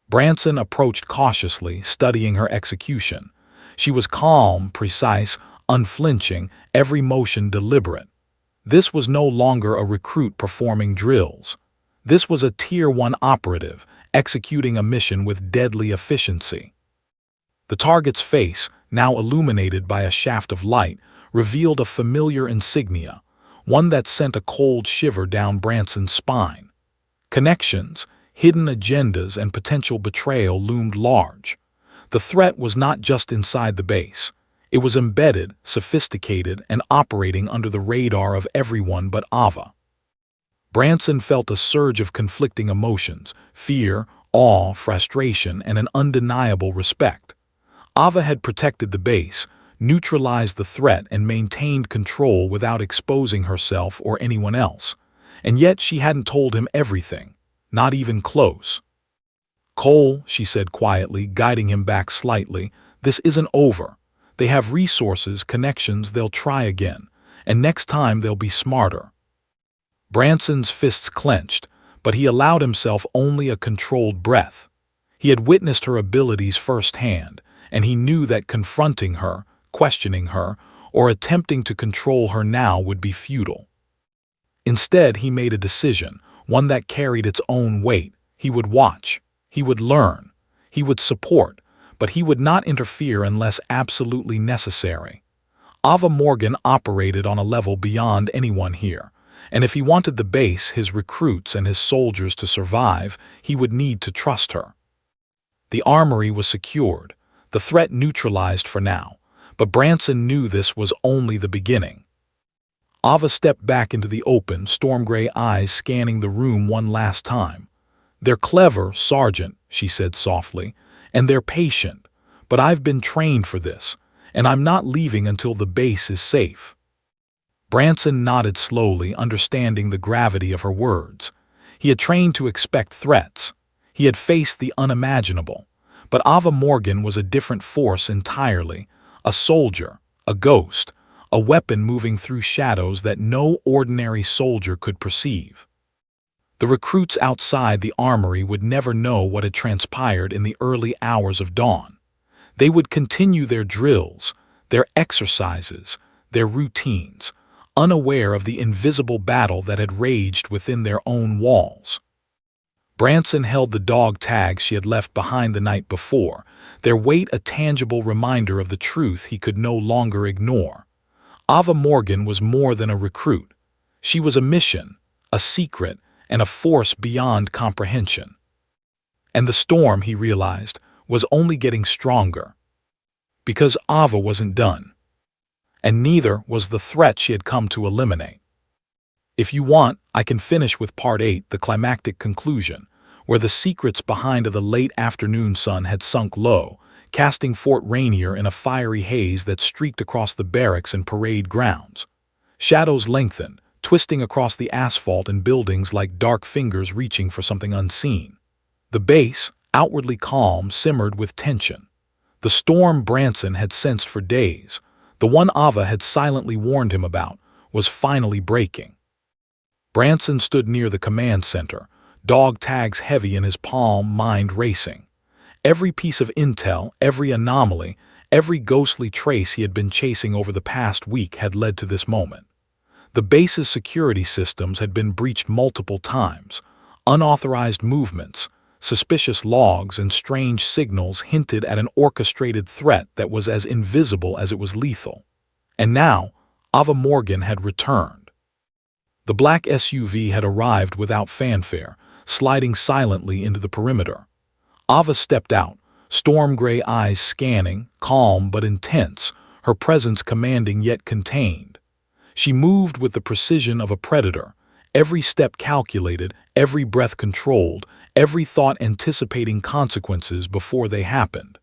[SPEAKER 1] Branson approached cautiously, studying her execution. She was calm, precise, unflinching, every motion deliberate. This was no longer a recruit performing drills. This was a Tier 1 operative, executing a mission with deadly efficiency. The target's face, now illuminated by a shaft of light, revealed a familiar insignia, one that sent a cold shiver down Branson's spine. Connections, hidden agendas, and potential betrayal loomed large. The threat was not just inside the base. It was embedded, sophisticated, and operating under the radar of everyone but Ava. Branson felt a surge of conflicting emotions, fear, awe, frustration, and an undeniable respect. Ava had protected the base, neutralized the threat, and maintained control without exposing herself or anyone else. And yet she hadn't told him everything, not even close. "Cole," she said quietly, guiding him back slightly, "this isn't over. They have resources, connections, they'll try again. And next time they'll be smarter." Branson's fists clenched, but he allowed himself only a controlled breath. He had witnessed her abilities firsthand, and he knew that confronting her, questioning her, or attempting to control her now would be futile. Instead, he made a decision, one that carried its own weight. He would watch, he would learn, he would support, but he would not interfere unless absolutely necessary. Ava Morgan operated on a level beyond anyone here, and if he wanted the base, his recruits, and his soldiers to survive, he would need to trust her. The armory was secured, the threat neutralized for now, but Branson knew this was only the beginning. Ava stepped back into the open, storm-gray eyes scanning the room one last time. "They're clever, Sergeant," she said softly, "and they're patient, but I've been trained for this, and I'm not leaving until the base is safe." Branson nodded slowly, understanding the gravity of her words. He had trained to expect threats. He had faced the unimaginable. But Ava Morgan was a different force entirely, a soldier, a ghost, a weapon moving through shadows that no ordinary soldier could perceive. The recruits outside the armory would never know what had transpired in the early hours of dawn. They would continue their drills, their exercises, their routines, unaware of the invisible battle that had raged within their own walls. Branson held the dog tags she had left behind the night before, their weight a tangible reminder of the truth he could no longer ignore. Ava Morgan was more than a recruit. She was a mission, a secret, and a force beyond comprehension. And the storm, he realized, was only getting stronger. Because Ava wasn't done. And neither was the threat she had come to eliminate. If you want, I can finish with Part 8, the climactic conclusion, where the secrets behind the late afternoon sun had sunk low, casting Fort Rainier in a fiery haze that streaked across the barracks and parade grounds. Shadows lengthened, twisting across the asphalt and buildings like dark fingers reaching for something unseen. The base, outwardly calm, simmered with tension. The storm Branson had sensed for days, the one Ava had silently warned him about, was finally breaking. Branson stood near the command center, dog tags heavy in his palm, mind racing. Every piece of intel, every anomaly, every ghostly trace he had been chasing over the past week had led to this moment. The base's security systems had been breached multiple times. Unauthorized movements, suspicious logs, and strange signals hinted at an orchestrated threat that was as invisible as it was lethal. And now, Ava Morgan had returned. The black SUV had arrived without fanfare, sliding silently into the perimeter. Ava stepped out, storm-gray eyes scanning, calm but intense, her presence commanding yet contained. She moved with the precision of a predator, every step calculated, every breath controlled, every thought anticipating consequences before they happened.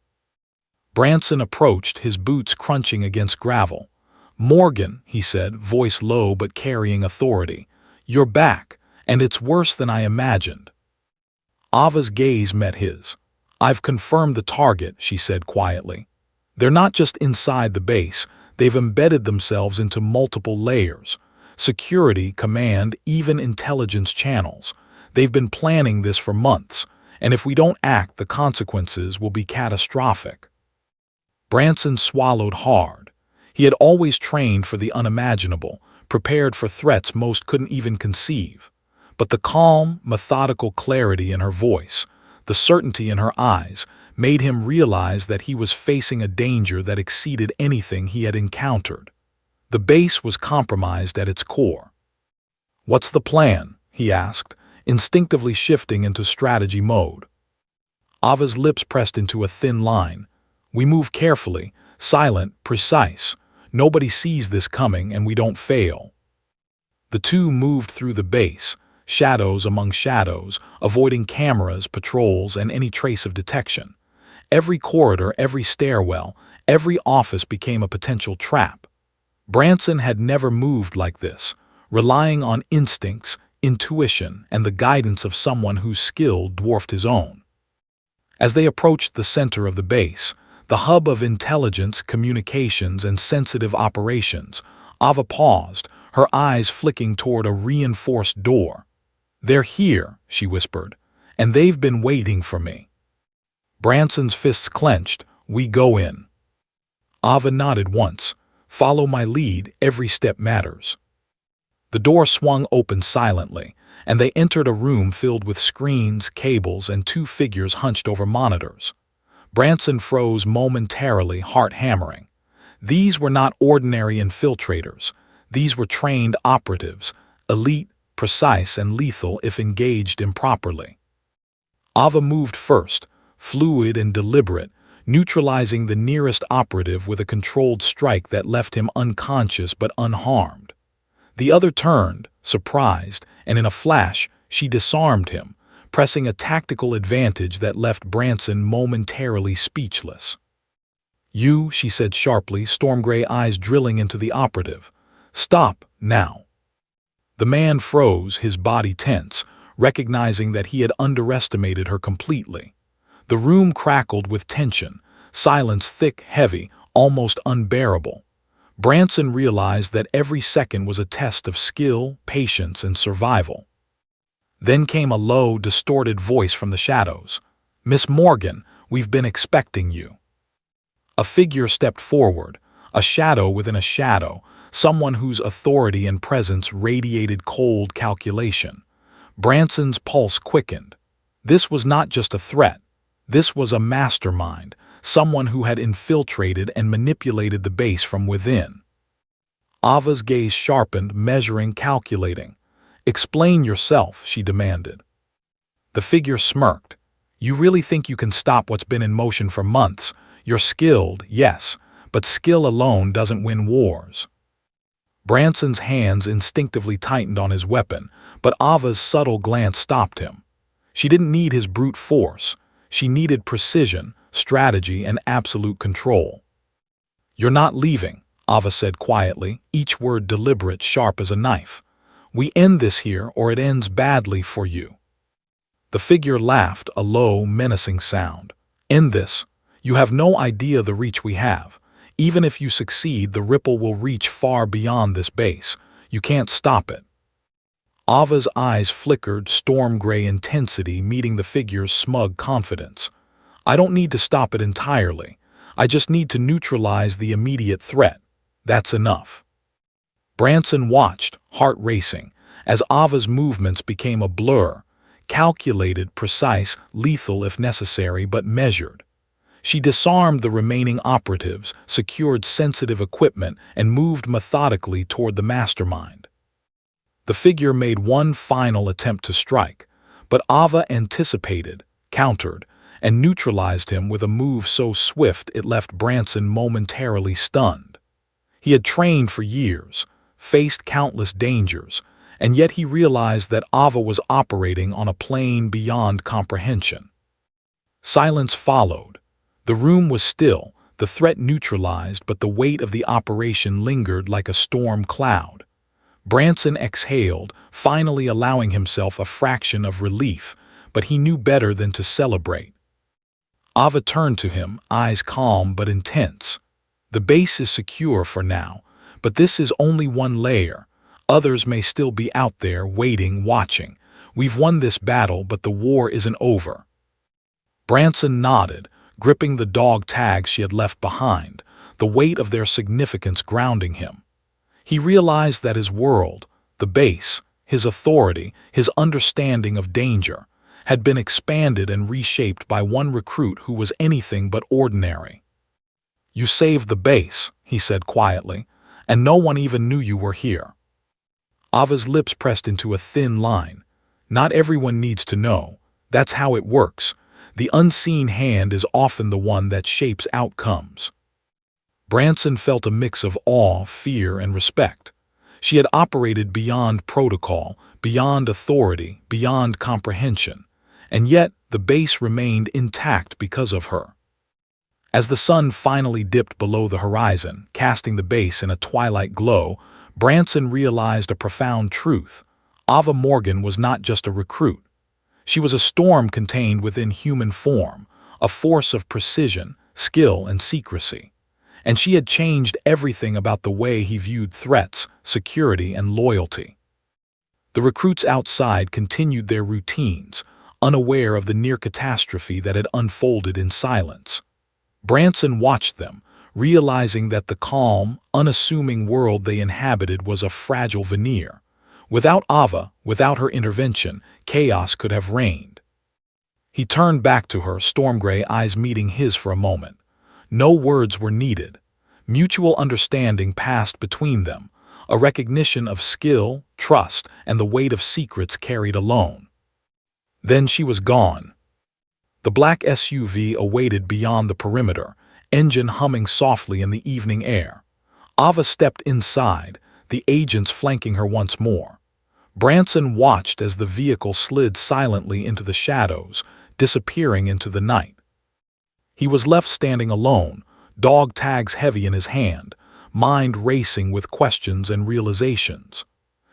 [SPEAKER 1] Branson approached, his boots crunching against gravel. "Morgan," he said, voice low but carrying authority, "you're back, and it's worse than I imagined." Ava's gaze met his. "I've confirmed the target," she said quietly. "They're not just inside the base, they've embedded themselves into multiple layers. Security, command, even intelligence channels. They've been planning this for months, and if we don't act, the consequences will be catastrophic." Branson swallowed hard. He had always trained for the unimaginable, prepared for threats most couldn't even conceive. But the calm, methodical clarity in her voice, the certainty in her eyes, made him realize that he was facing a danger that exceeded anything he had encountered. The base was compromised at its core. "What's the plan?" he asked, instinctively shifting into strategy mode. Ava's lips pressed into a thin line. "We move carefully, silent, precise. Nobody sees this coming, and we don't fail." The two moved through the base, shadows among shadows, avoiding cameras, patrols, and any trace of detection. Every corridor, every stairwell, every office became a potential trap. Branson had never moved like this, relying on instincts, intuition, and the guidance of someone whose skill dwarfed his own. As they approached the center of the base, the hub of intelligence, communications, and sensitive operations, Ava paused, her eyes flicking toward a reinforced door. "They're here," she whispered, "and they've been waiting for me." Branson's fists clenched, We go in. Ava nodded once. Follow my lead, every step matters. The door swung open silently, and they entered a room filled with screens, cables, and two figures hunched over monitors. Branson froze momentarily, heart hammering. These were not ordinary infiltrators. These were trained operatives, elite, precise, and lethal if engaged improperly. Ava moved first, fluid and deliberate, neutralizing the nearest operative with a controlled strike that left him unconscious but unharmed. The other turned, surprised, and in a flash, she disarmed him, pressing a tactical advantage that left Branson momentarily speechless. "You," she said sharply, storm-gray eyes drilling into the operative. "Stop, now." The man froze, his body tense, recognizing that he had underestimated her completely. The room crackled with tension, silence thick, heavy, almost unbearable. Branson realized that every second was a test of skill, patience, and survival. Then came a low, distorted voice from the shadows. "Miss Morgan, we've been expecting you." A figure stepped forward, a shadow within a shadow, someone whose authority and presence radiated cold calculation. Branson's pulse quickened. This was not just a threat. This was a mastermind, someone who had infiltrated and manipulated the base from within. Ava's gaze sharpened, measuring, calculating. "Explain yourself," she demanded. The figure smirked. "You really think you can stop what's been in motion for months? You're skilled, yes, but skill alone doesn't win wars." Branson's hands instinctively tightened on his weapon, but Ava's subtle glance stopped him. She didn't need his brute force. She needed precision, strategy, and absolute control. "You're not leaving," Ava said quietly, each word deliberate, sharp as a knife. "We end this here, or it ends badly for you." The figure laughed, a low, menacing sound. "End this? You have no idea the reach we have. Even if you succeed, the ripple will reach far beyond this base. You can't stop it." Ava's eyes flickered, storm-gray intensity meeting the figure's smug confidence. "I don't need to stop it entirely. I just need to neutralize the immediate threat. That's enough." Branson watched, heart racing, as Ava's movements became a blur, calculated, precise, lethal if necessary, but measured. She disarmed the remaining operatives, secured sensitive equipment, and moved methodically toward the mastermind. The figure made one final attempt to strike, but Ava anticipated, countered, and neutralized him with a move so swift it left Branson momentarily stunned. He had trained for years, faced countless dangers, and yet he realized that Ava was operating on a plane beyond comprehension. Silence followed. The room was still, the threat neutralized, but the weight of the operation lingered like a storm cloud. Branson exhaled, finally allowing himself a fraction of relief, but he knew better than to celebrate. Ava turned to him, eyes calm but intense. "The base is secure for now, but this is only one layer. Others may still be out there, waiting, watching. We've won this battle, but the war isn't over." Branson nodded, gripping the dog tags she had left behind, the weight of their significance grounding him. He realized that his world, the base, his authority, his understanding of danger, had been expanded and reshaped by one recruit who was anything but ordinary. "You saved the base," he said quietly, "and no one even knew you were here." Ava's lips pressed into a thin line. "Not everyone needs to know. That's how it works. The unseen hand is often the one that shapes outcomes." Branson felt a mix of awe, fear, and respect. She had operated beyond protocol, beyond authority, beyond comprehension, and yet the base remained intact because of her. As the sun finally dipped below the horizon, casting the base in a twilight glow, Branson realized a profound truth. Ava Morgan was not just a recruit. She was a storm contained within human form, a force of precision, skill, and secrecy. And she had changed everything about the way he viewed threats, security, and loyalty. The recruits outside continued their routines, unaware of the near catastrophe that had unfolded in silence. Branson watched them, realizing that the calm, unassuming world they inhabited was a fragile veneer. Without Ava, without her intervention, chaos could have reigned. He turned back to her, storm-gray eyes meeting his for a moment. No words were needed. Mutual understanding passed between them, a recognition of skill, trust, and the weight of secrets carried alone. Then she was gone. The black SUV awaited beyond the perimeter, engine humming softly in the evening air. Ava stepped inside, the agents flanking her once more. Branson watched as the vehicle slid silently into the shadows, disappearing into the night. He was left standing alone, dog tags heavy in his hand, mind racing with questions and realizations.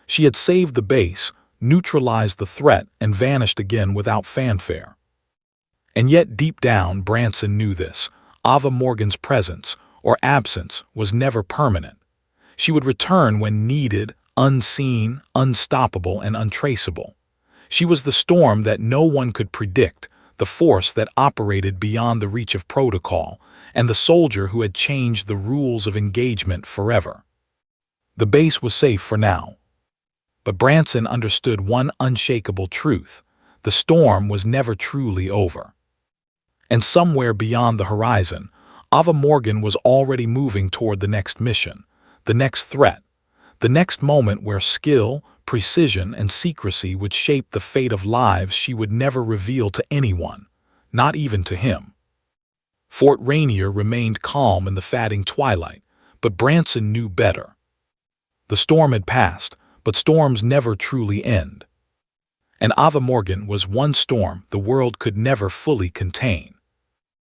[SPEAKER 1] She had saved the base, neutralized the threat, and vanished again without fanfare. And yet deep down, Branson knew this. Ava Morgan's presence, or absence, was never permanent. She would return when needed, unseen, unstoppable, and untraceable. She was the storm that no one could predict, the force that operated beyond the reach of protocol, and the soldier who had changed the rules of engagement forever. The base was safe for now. But Branson understood one unshakable truth: the storm was never truly over. And somewhere beyond the horizon, Ava Morgan was already moving toward the next mission, the next threat, the next moment where skill, precision, and secrecy would shape the fate of lives she would never reveal to anyone, not even to him. Fort Rainier remained calm in the fading twilight, but Branson knew better. The storm had passed, but storms never truly end. And Ava Morgan was one storm the world could never fully contain.